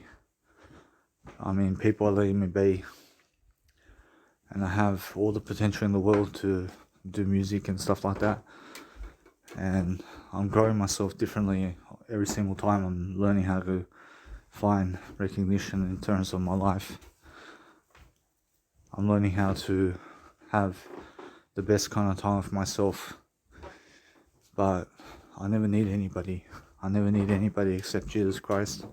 I mean, people are letting me be. and I have all the potential in the world to do music and stuff like that. And I'm growing myself differently every single time. I'm learning how to find recognition in terms of my life. I'm learning how to have the best kind of time for myself, but I never need anybody. I never need anybody except Jesus Christ.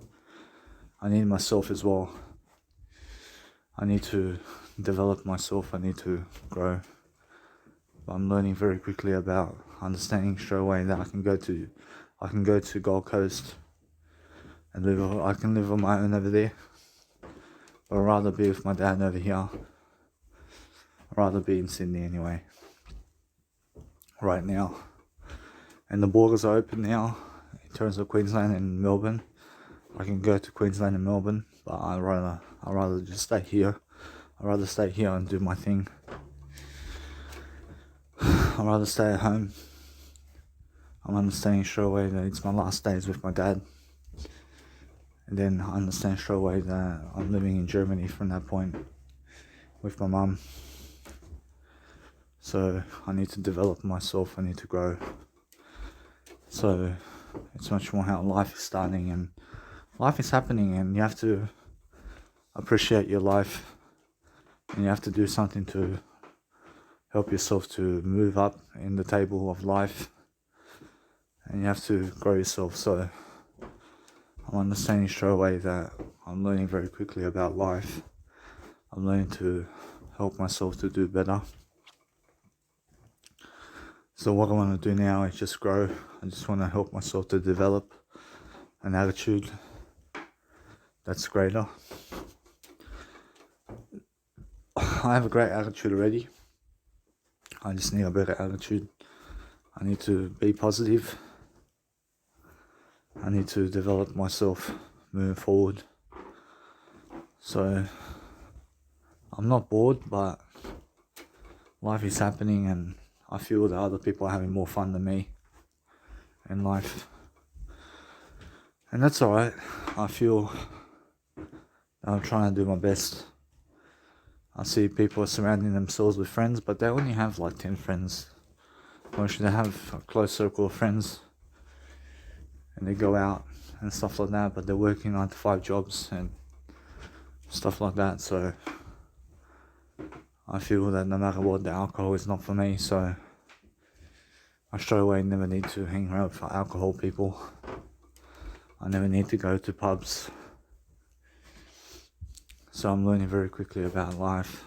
I need myself as well. I need to develop myself. I need to grow. But I'm learning very quickly about understanding straight away that I can go to Gold Coast and I can live on my own over there. But I'd rather be with my dad over here. I'd rather be in Sydney anyway. Right now. And the borders are open now in terms of Queensland and Melbourne. I can go to Queensland and Melbourne, but I'd rather just stay here. I'd rather stay here and do my thing. I'd rather stay at home. I'm understanding straight away that it's my last days with my dad. And then I understand straight away that I'm living in Germany from that point with my mum. So I need to develop myself, I need to grow. So it's much more how life is starting and life is happening, and you have to appreciate your life, and you have to do something to help yourself to move up in the table of life, and you have to grow yourself. So I'm understanding straight away that I'm learning very quickly about life. I'm learning to help myself to do better. So what I want to do now is just grow. I just want to help myself to develop an attitude that's greater. I have a great attitude already. I just need a better attitude. I need to be positive. I need to develop myself moving forward. So I'm not bored, but life is happening, and I feel that other people are having more fun than me in life. And that's alright. I feel that I'm trying to do my best. I see people surrounding themselves with friends, but they only have like 10 friends. Or should they have a close circle of friends, and they go out and stuff like that, but they're working 9 to 5 jobs and stuff like that. So I feel that no matter what, the alcohol is not for me. So I straight away never need to hang around with alcohol people. I never need to go to pubs. So I'm learning very quickly about life.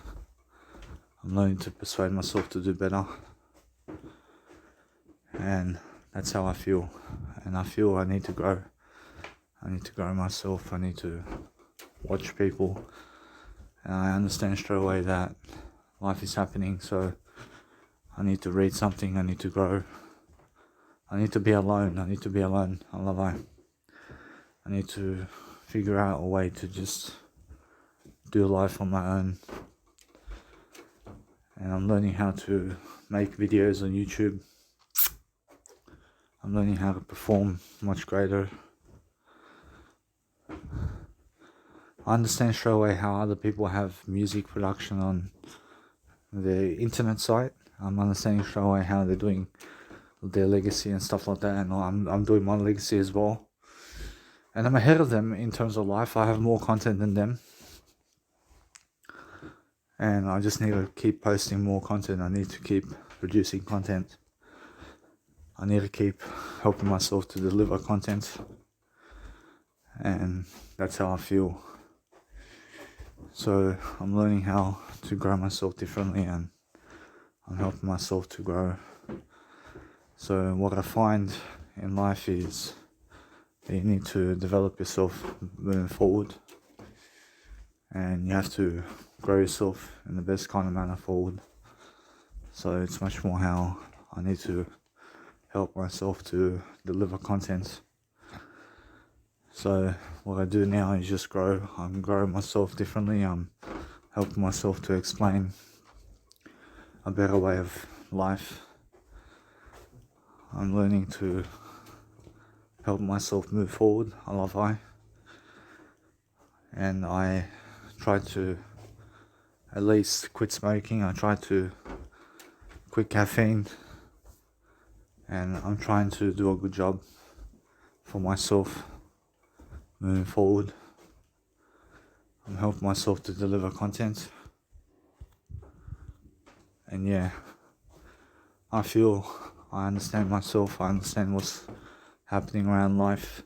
I'm learning to persuade myself to do better. And that's how I feel. And I feel I need to grow. I need to grow myself. I need to watch people. And I understand straight away that life is happening. So I need to read something. I need to grow. I need to be alone. I need to be alone. I love I need to figure out a way to just do life on my own. And I'm learning how to make videos on YouTube. I'm learning how to perform much greater. I understand straight away how other people have music production on the internet site. I'm understanding straight away how they're doing their legacy and stuff like that, and I'm doing my legacy as well. And I'm ahead of them in terms of life. I have more content than them. And I just need to keep posting more content. I need to keep producing content. I need to keep helping myself to deliver content. And that's how I feel. So I'm learning how to grow myself differently, and I'm helping myself to grow. So what I find in life is that you need to develop yourself moving forward, and you have to grow yourself in the best kind of manner forward. So it's much more how I need to help myself to deliver content. So what I do now is just grow. I'm growing myself differently. I'm helping myself to explain a better way of life. I'm learning to help myself move forward. I love I. And I try to at least quit smoking. I try to quit caffeine, and I'm trying to do a good job for myself moving forward. I'm helping myself to deliver content, and yeah, I feel I understand myself. I understand what's happening around life.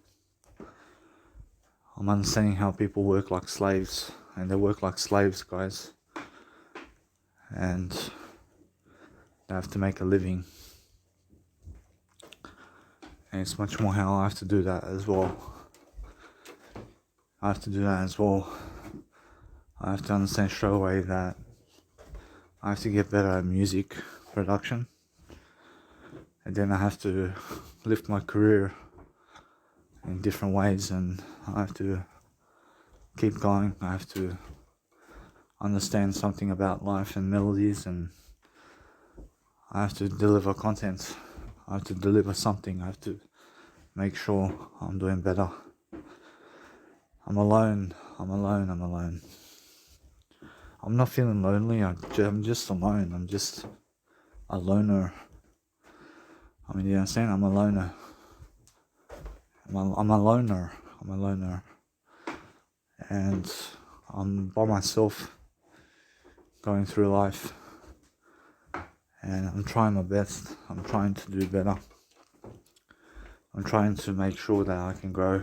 I'm understanding how people work like slaves, and they work like slaves, guys, and they have to make a living. And it's much more how I have to do that as well. I have to understand straight away that I have to get better at music production, and then I have to lift my career in different ways, and I have to keep going. I have to understand something about life and melodies, and I have to deliver content. I have to deliver something. I have to make sure I'm doing better. I'm alone. I'm not feeling lonely. I'm just alone. I'm just a loner. I mean, you understand? I'm a loner. I'm a loner. And I'm by myself going through life. And I'm trying my best. I'm trying to do better. I'm trying to make sure that I can grow.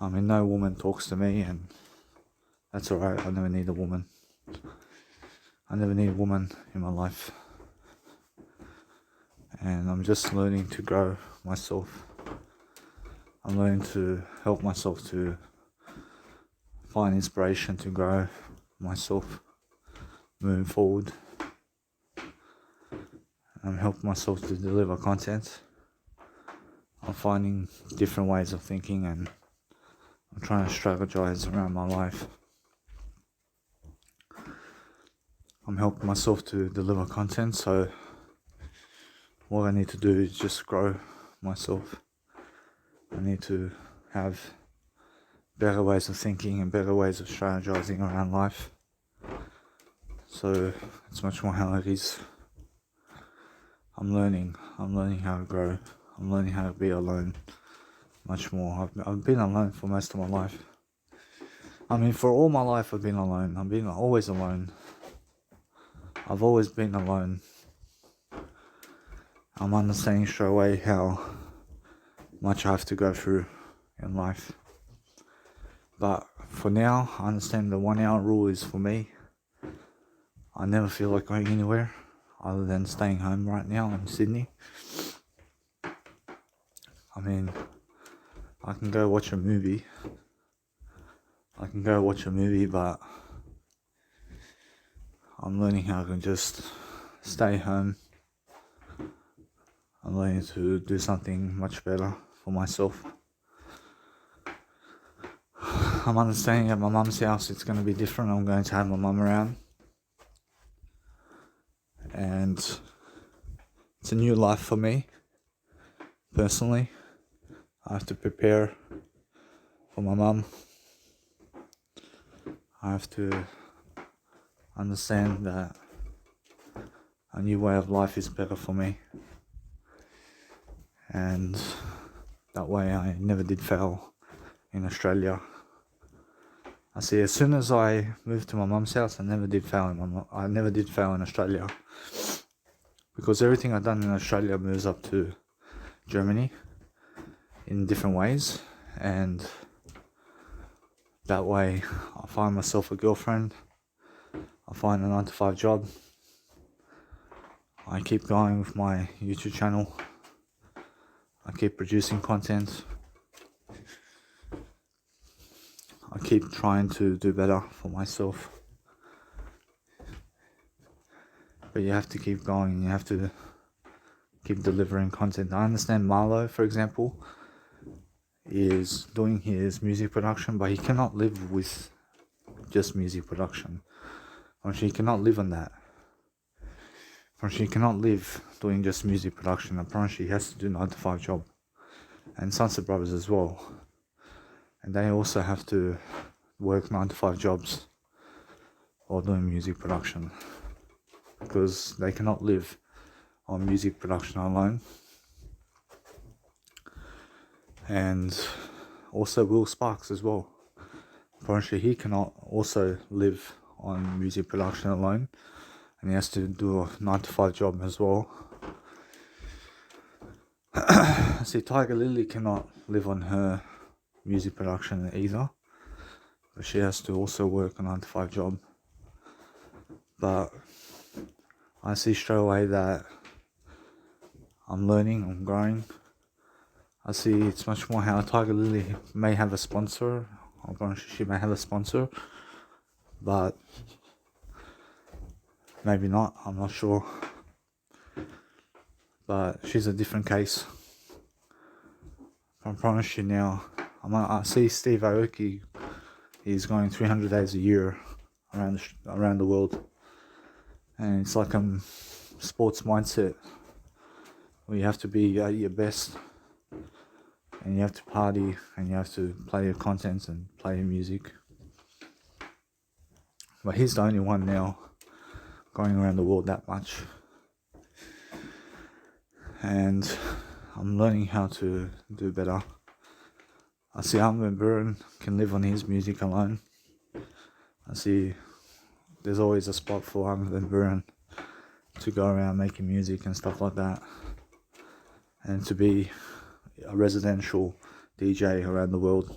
I mean, no woman talks to me, and that's alright. I never need a woman. I never need a woman in my life. And I'm just learning to grow myself. I'm learning to help myself to find inspiration to grow myself moving forward. I'm helping myself to deliver content. I'm finding different ways of thinking, and I'm trying to strategize around my life. I'm helping myself to deliver content, so all I need to do is just grow myself. I need to have better ways of thinking and better ways of strategizing around life. So it's much more how it is. I'm learning how to grow. I'm learning how to be alone much more. I've been alone for most of my life. I mean, for all my life I've been alone. I've been always alone. I've always been alone. I'm understanding straight away how much I have to go through in life. But for now, I understand the 1 hour rule is for me. I never feel like going anywhere other than staying home right now in Sydney. I mean, I can go watch a movie. But I'm learning how to just stay home. I'm learning to do something much better for myself. I'm understanding at my mum's house it's going to be different. I'm going to have my mum around. And it's a new life for me, personally. I have to prepare for my mum. I have to understand that a new way of life is better for me. And that way I never did fail in Australia. I see, as soon as I moved to my mum's house, I never did fail in Australia. Because everything I've done in Australia moves up to Germany in different ways, and that way I find myself a girlfriend, I find a 9-to-5 job, I keep going with my YouTube channel, I keep producing content, I keep trying to do better for myself. But you have to keep going, you have to keep delivering content. I understand Marlo, for example, is doing his music production, but he cannot live with just music production. He cannot live on that. He cannot live doing just music production. Apparently he has to do 9-to-5 job. And Sunset Brothers as well. And they also have to work 9-to-5 jobs. while doing music production, because they cannot live on music production alone. And also Will Sparks as well. Apparently he cannot also live on music production alone, and he has to do a 9-to-5 job as well. See, Tiger Lily cannot live on her music production either, but she has to also work a 9-to-5 job. But I see straight away that I'm learning, I'm growing. I see it's much more how Tiger Lily may have a sponsor, or she may have a sponsor, but maybe not, I'm not sure. But she's a different case. I promise you now, I see Steve Aoki, he's going 300 days a year around the world. And it's like a sports mindset where you have to be at your best, and you have to party, and you have to play your content and play your music. But he's the only one now going around the world that much. And I'm learning how to do better. I see Armin van Buuren can live on his music alone. I see there's always a spot for Armin van Buuren to go around making music and stuff like that, and to be a residential DJ around the world,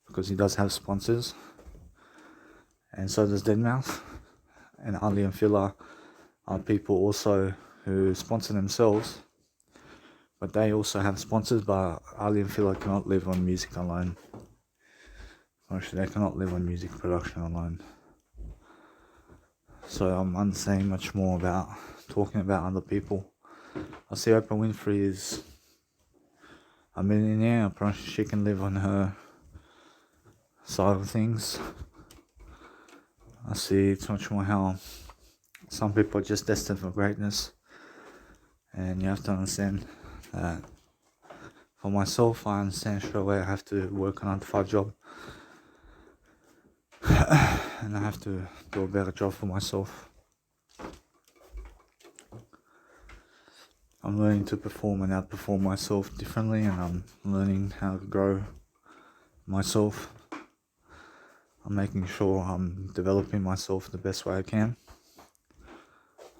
because he does have sponsors, and so does Deadmau5. And Aly and Fila are people also who sponsor themselves, but they also have sponsors. But Aly and Fila cannot live on music alone. Actually, they cannot live on music production alone. So I'm understanding much more about talking about other people. I see Oprah Winfrey is a millionaire. Apparently she can live on her side of things. I see it's much more how some people are just destined for greatness, and you have to understand that. For myself, I understand straight away I have to work a 9-to-5 job, and I have to do a better job for myself. I'm learning to perform and outperform myself differently, and I'm learning how to grow myself. I'm making sure I'm developing myself the best way I can.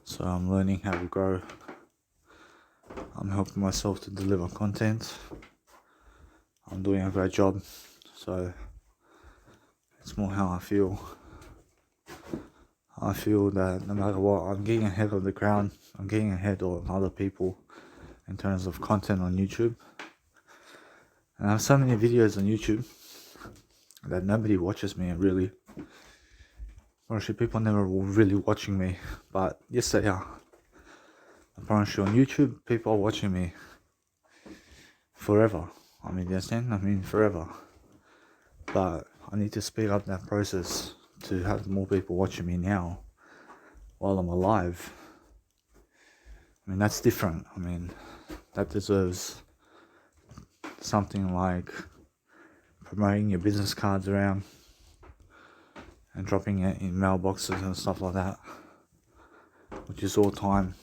So I'm learning how to grow. I'm helping myself to deliver content. I'm doing a great job. So it's more how I feel. I feel that no matter what, I'm getting ahead of the crowd. I'm getting ahead of other people in terms of content on YouTube. And I have so many videos on YouTube that nobody watches me, really. Actually, people never really watching me, but yes they are. Apparently on YouTube, people are watching me forever. I mean, you understand? I mean, forever. But I need to speed up that process to have more people watching me now while I'm alive. I mean, that's different. I mean, that deserves something like promoting your business cards around and dropping it in mailboxes and stuff like that, which is all time.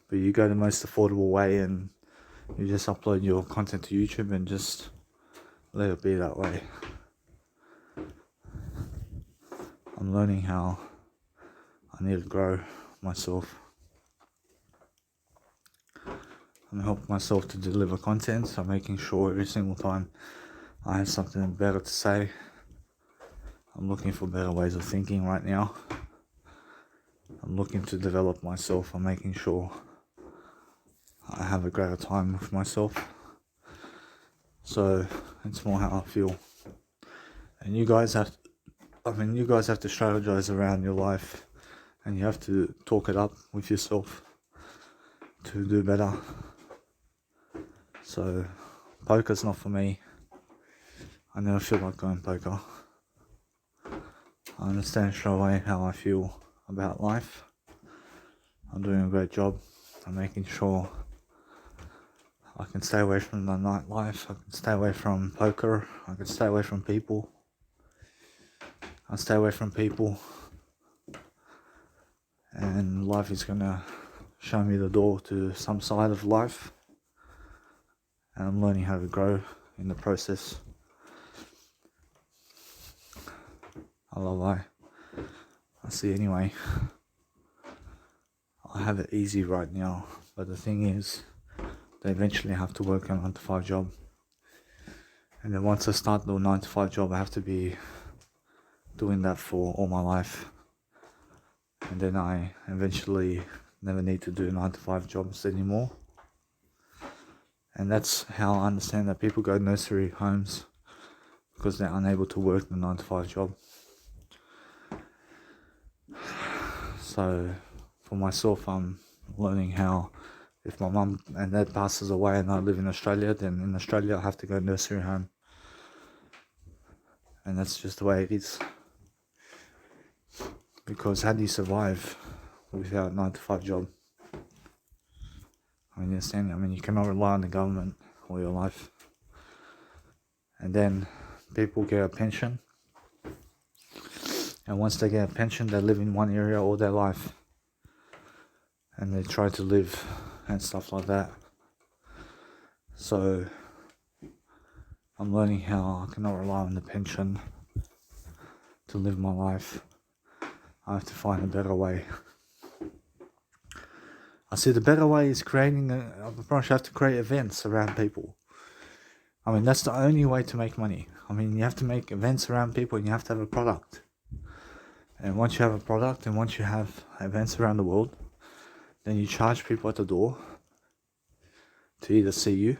But you go the most affordable way, and you just upload your content to YouTube and just let it be that way. I'm learning how I need to grow myself. I'm helping myself to deliver content, so I'm making sure every single time I have something better to say. I'm looking for better ways of thinking right now. I'm looking to develop myself. I'm making sure I have a greater time with myself. So it's more how I feel. And you guys have to strategize around your life, and you have to talk it up with yourself to do better. So poker's not for me. I never feel like going poker. I understand straight away how I feel about life. I'm doing a great job. I'm making sure I can stay away from the nightlife. I can stay away from poker. I can stay away from people. I stay away from people, and life is gonna show me the door to some side of life, and I'm learning how to grow in the process. I love life. I see anyway. I have it easy right now, but the thing is, they eventually have to work a 9 to 5 job. And then once I start the 9 to 5 job, I have to be doing that for all my life. And then I eventually never need to do 9 to 5 jobs anymore. And that's how I understand that people go to nursery homes, because they're unable to work the 9 to 5 job. So for myself, I'm learning how, if my mum and dad passes away and I live in Australia, then in Australia I have to go nursery home. And that's just the way it is. Because how do you survive without a 9 to 5 job? I mean, you understand? I mean, you cannot rely on the government all your life. And then people get a pension. And once they get a pension, they live in one area all their life. And they try to live and stuff like that. So I'm learning how I cannot rely on the pension to live my life. I have to find a better way. I see the better way is creating I have to create events around people. I mean, that's the only way to make money. I mean, you have to make events around people, and you have to have a product. And once you have a product, and once you have events around the world, then you charge people at the door to either see you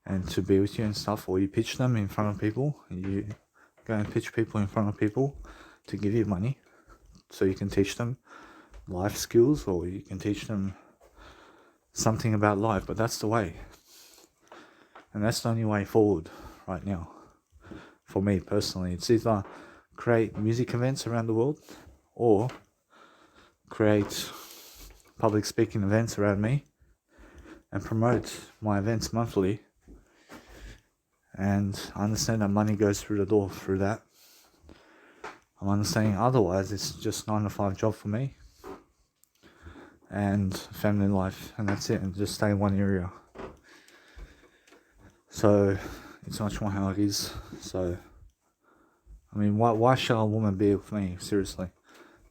and to be with you and stuff, or you pitch them in front of people. You go and pitch people in front of people to give you money, so you can teach them life skills, or you can teach them something about life. But that's the way, and that's the only way forward right now for me personally. It's either create music events around the world, or create public speaking events around me and promote my events monthly. And I understand that money goes through the door through that. I'm understanding otherwise it's just 9 to 5 job for me and family life, and that's it, and just stay in one area. So it's much more how it is. So I mean, why shall a woman be with me? Seriously,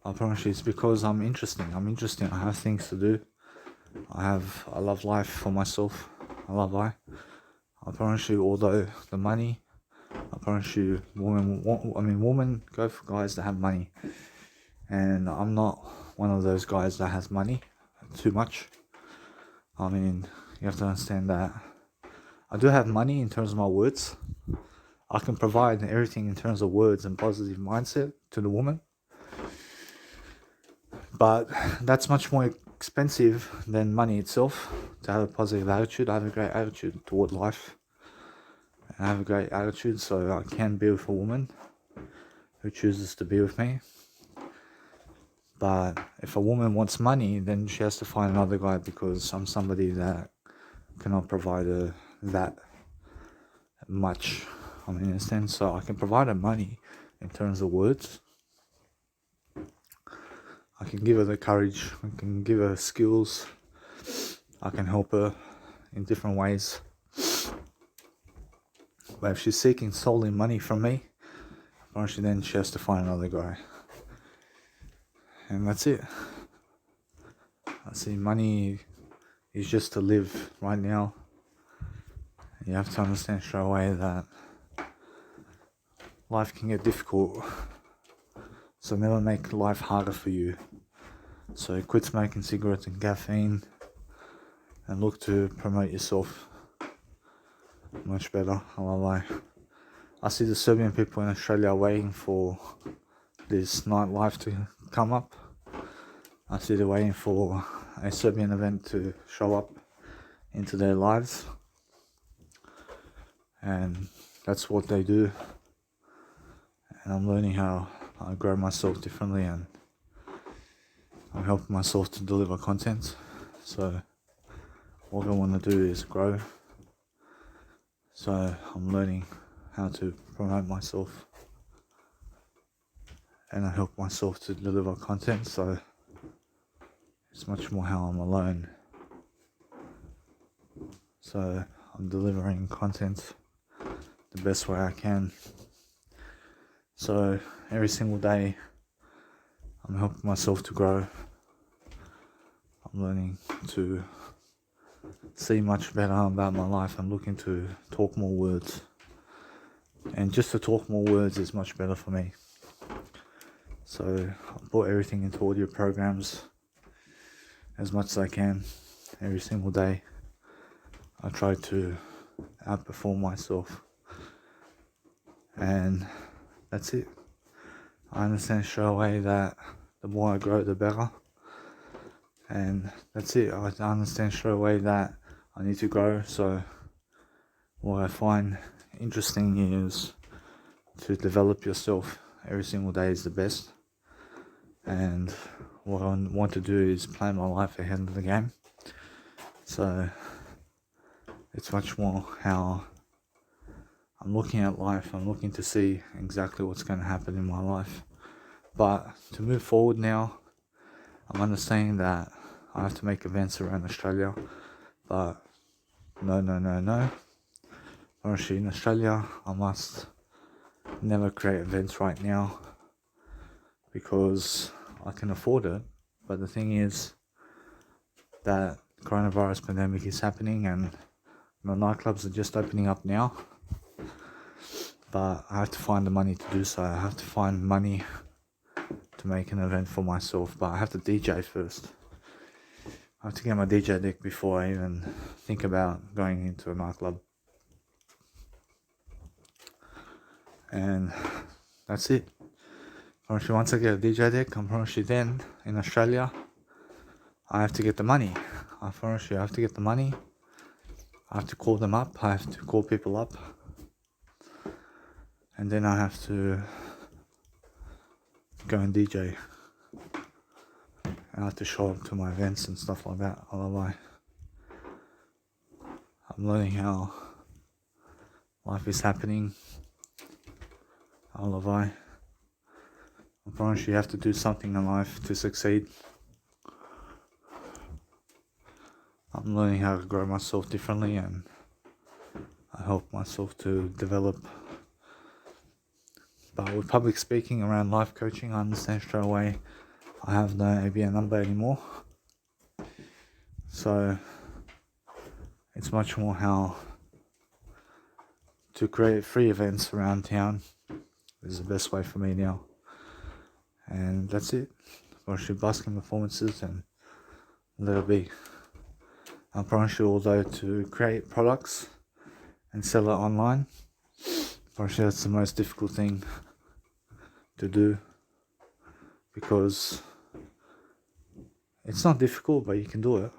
I promise you, it's because I'm interesting. I have things to do. I love life for myself. I love life. I promise you, although the money, I promise you, women go for guys that have money. And I'm not one of those guys that has money too much. I mean, you have to understand that I do have money in terms of my words. I can provide everything in terms of words and positive mindset to the woman. But that's much more expensive than money itself. To have a positive attitude, I have a great attitude toward life. I have a great attitude, so I can be with a woman who chooses to be with me. But if a woman wants money, then she has to find another guy, because I'm somebody that cannot provide her that much. I mean, in a sense, so I can provide her money in terms of words. I can give her the courage, I can give her skills, I can help her in different ways. But if she's seeking solely money from me, then she has to find another guy. And that's it. I see money is just to live right now. You have to understand straight away that life can get difficult. So never make life harder for you. So quit smoking cigarettes and caffeine, and look to promote yourself much better. I see the Serbian people in Australia waiting for this nightlife to come up. I see they're waiting for a Serbian event to show up into their lives, and that's what they do. And I'm learning how I grow myself differently, and I'm helping myself to deliver content. So all I want to do is grow. So I'm learning how to promote myself and I help myself to deliver content, so it's much more how I'm alone. So I'm delivering content the best way I can. So every single day I'm helping myself to grow. I'm learning to see much better about my life. I'm looking to talk more words. And just to talk more words is much better for me. So I put everything into audio programs as much as I can every single day. I try to outperform myself. And that's it. I understand straight away that the more I grow, the better. And that's it. I understand straight away that I need to grow. So what I find interesting is to develop yourself every single day is the best. And what I want to do is plan my life ahead of the game. So it's much more how I'm looking at life. I'm looking to see exactly what's going to happen in my life. But to move forward now, I'm understanding that I have to make events around Australia. But no. Honestly, in Australia, I must never create events right now because I can afford it. But the thing is that coronavirus pandemic is happening and the nightclubs are just opening up now. But I have to find the money to do so. I have to find money to make an event for myself. But I have to DJ first. I have to get my DJ deck before I even think about going into a nightclub. And that's it. Honestly, once I get a DJ deck, I'm honestly then in Australia, I have to get the money. I have to get the money. I have to call them up. I have to call people up. And then I have to go and DJ. I have to show up to my events and stuff like that. Otherwise, I'm learning how life is happening. I promise you have to do something in life to succeed. I'm learning how to grow myself differently and I help myself to develop. But with public speaking around life coaching, I understand straight away I have no ABN number anymore. So it's much more how to create free events around town is the best way for me now. And that's it. I should busking performances and let it be. I promise you although to create products and sell it online, promise you that's the most difficult thing to do because it's not difficult but you can do it.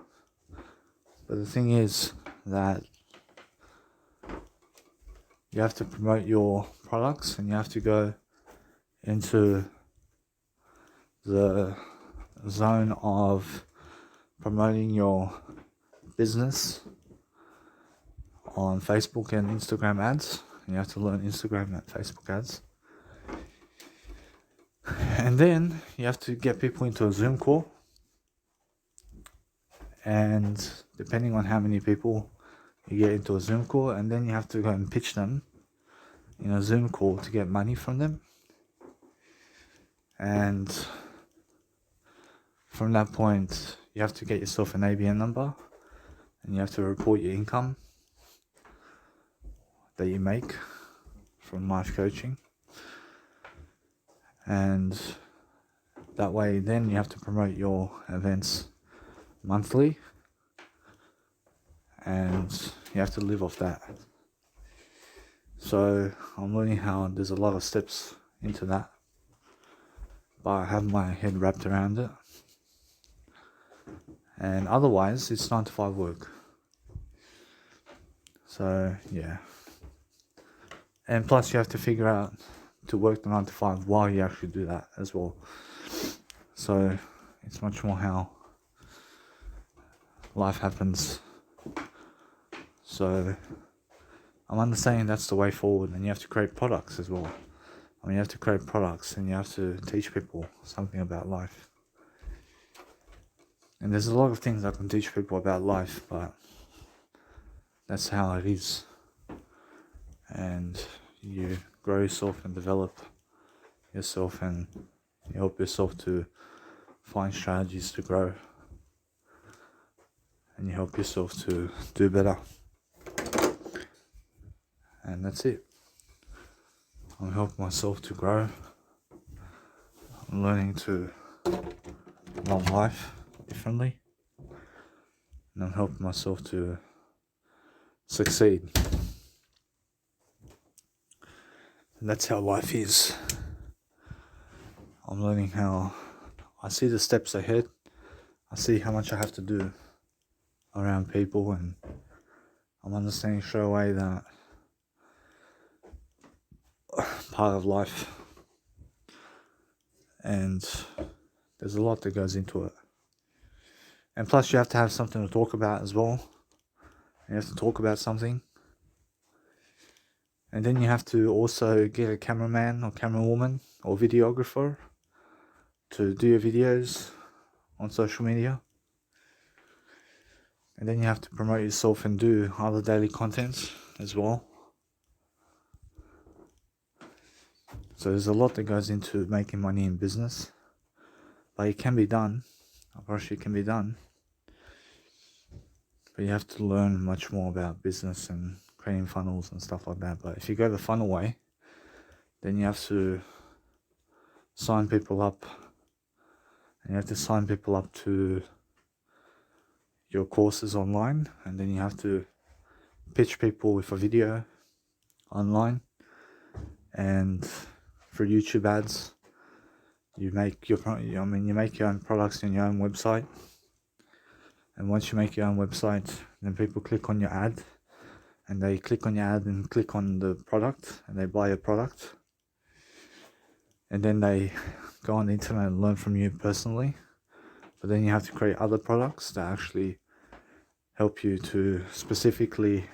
But the thing is that you have to promote your products and you have to go into the zone of promoting your business on Facebook and Instagram ads. You have to learn Instagram and Facebook ads. And then you have to get people into a Zoom call. And depending on how many people you get into a Zoom call, and then you have to go and pitch them in a Zoom call to get money from them. And from that point, you have to get yourself an ABN number and you have to report your income that you make from life coaching. And that way then you have to promote your events monthly and you have to live off that. So I'm learning how there's a lot of steps into that, but I have my head wrapped around it. And otherwise it's 9 to 5 work. So yeah. And plus you have to figure out to work the 9 to 5 while you actually do that as well. So it's much more how life happens. So I'm understanding that's the way forward, and you have to create products as well. I mean, you have to create products and you have to teach people something about life. And there's a lot of things I can teach people about life, but that's how it is. And you grow yourself and develop yourself, and you help yourself to find strategies to grow, and you help yourself to do better. And that's it. I'm helping myself to grow. I'm learning to love life differently, and I'm helping myself to succeed. And that's how life is. I'm learning how I see the steps ahead. I see how much I have to do around people, and I'm understanding straight away that part of life, and there's a lot that goes into it. And plus you have to have something to talk about as well. You have to talk about something. And then you have to also get a cameraman or camerawoman or videographer to do your videos on social media. And then you have to promote yourself and do other daily content as well. So there's a lot that goes into making money in business. But it can be done. I promise you it can be done. But you have to learn much more about business and creating funnels and stuff like that. But if you go the funnel way, then you have to sign people up. And you have to sign people up to your courses online. And then you have to pitch people with a video online. And for YouTube ads, you make your own products on your own website. And once you make your own website, then people click on your ad, and they click on your ad and click on the product, and they buy your product. And then they go on the internet and learn from you personally. But then you have to create other products that actually help you to specifically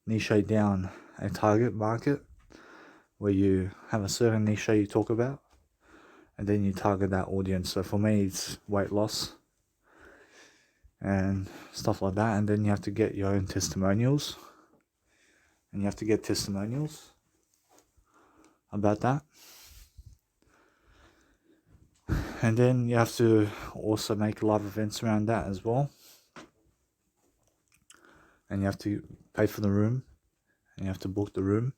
niche down a target market, where you have a certain niche you talk about, and then you target that audience. So for me, it's weight loss and stuff like that. And then you have to get your own testimonials, and you have to get testimonials about that. And then you have to also make live events around that as well. And you have to pay for the room, and you have to book the room.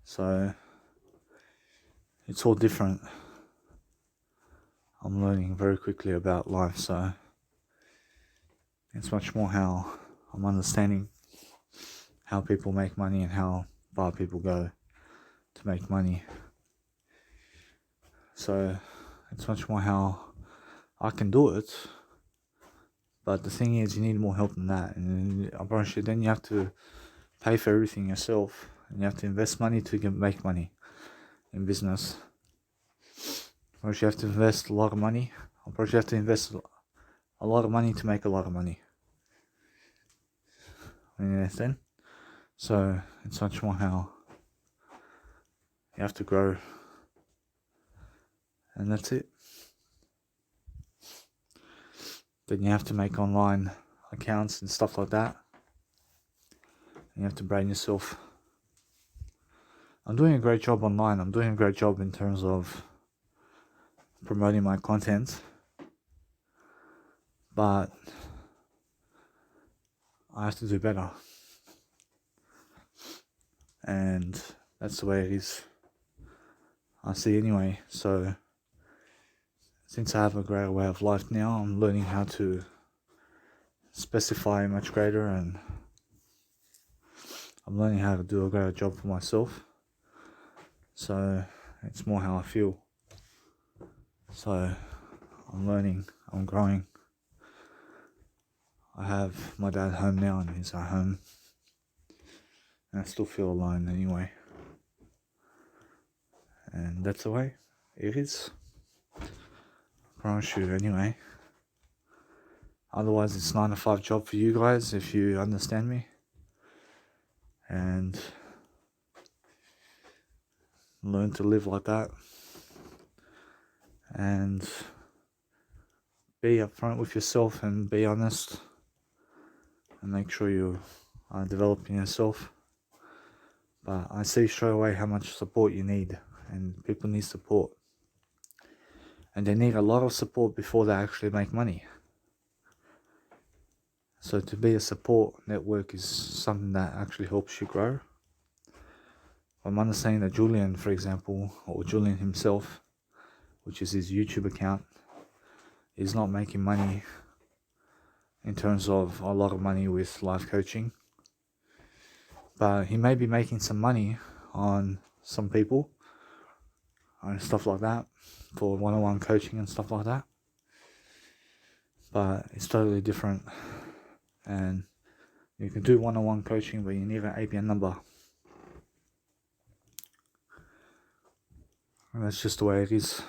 So it's all different. I'm learning very quickly about life, so it's much more how I'm understanding how people make money and how far people go to make money. So it's much more how I can do it. But the thing is, you need more help than that. And I promise you, then you have to pay for everything yourself, and you have to invest money to make money in business. Or you have to invest a lot of money. Or you have to invest a lot of money to make a lot of money. You understand? So it's much more how you have to grow, and that's it. Then you have to make online accounts and stuff like that. And you have to brain yourself. I'm doing a great job online. I'm doing a great job in terms of promoting my content, but I have to do better. And that's the way it is, I see anyway. So since I have a greater way of life now, I'm learning how to specify much greater, and I'm learning how to do a greater job for myself. So it's more how I feel. So I'm learning, I'm growing. I have my dad home now, and he's at home, and I still feel alone anyway. And that's the way it is. I promise you anyway. Otherwise, it's 9 to 5 job for you guys, if you understand me. And learn to live like that, and be upfront with yourself and be honest, and make sure you are developing yourself. But I see straight away how much support you need, and people need support, and they need a lot of support before they actually make money. So to be a support network is something that actually helps you grow. I'm understanding that Julian, for example, or Julian himself, which is his YouTube account, is not making money in terms of a lot of money with life coaching, but he may be making some money on some people and stuff like that for one-on-one coaching and stuff like that. But it's totally different, and you can do one-on-one coaching, but you need an ABN number, and that's just the way it is.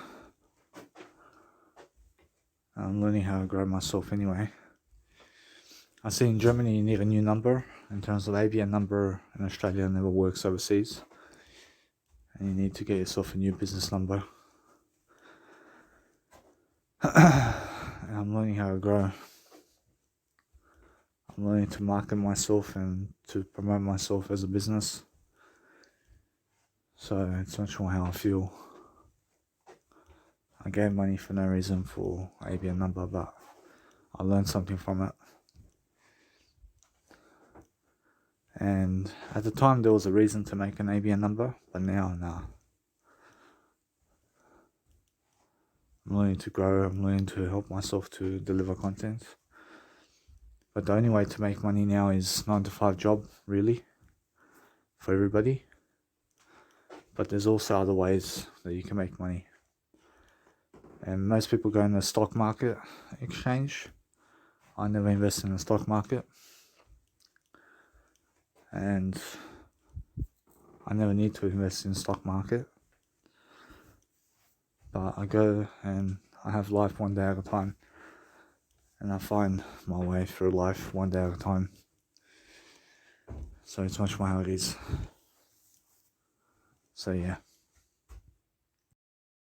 I'm learning how to grow myself anyway. I see in Germany you need a new number. In terms of ABN number in Australia never works overseas, and you need to get yourself a new business number. And I'm learning how to grow. I'm learning to market myself and to promote myself as a business. So it's much more how I feel. I gave money for no reason for ABN number, but I learned something from it. And at the time there was a reason to make an ABN number, but now, nah. I'm learning to grow, I'm learning to help myself to deliver content. But the only way to make money now is 9-to-5 job, really, for everybody. But there's also other ways that you can make money. And most people go in the stock market exchange. I never invest in the stock market. And I never need to invest in the stock market. But I go and I have life one day at a time. And I find my way through life one day at a time. So it's much more how it is. So yeah.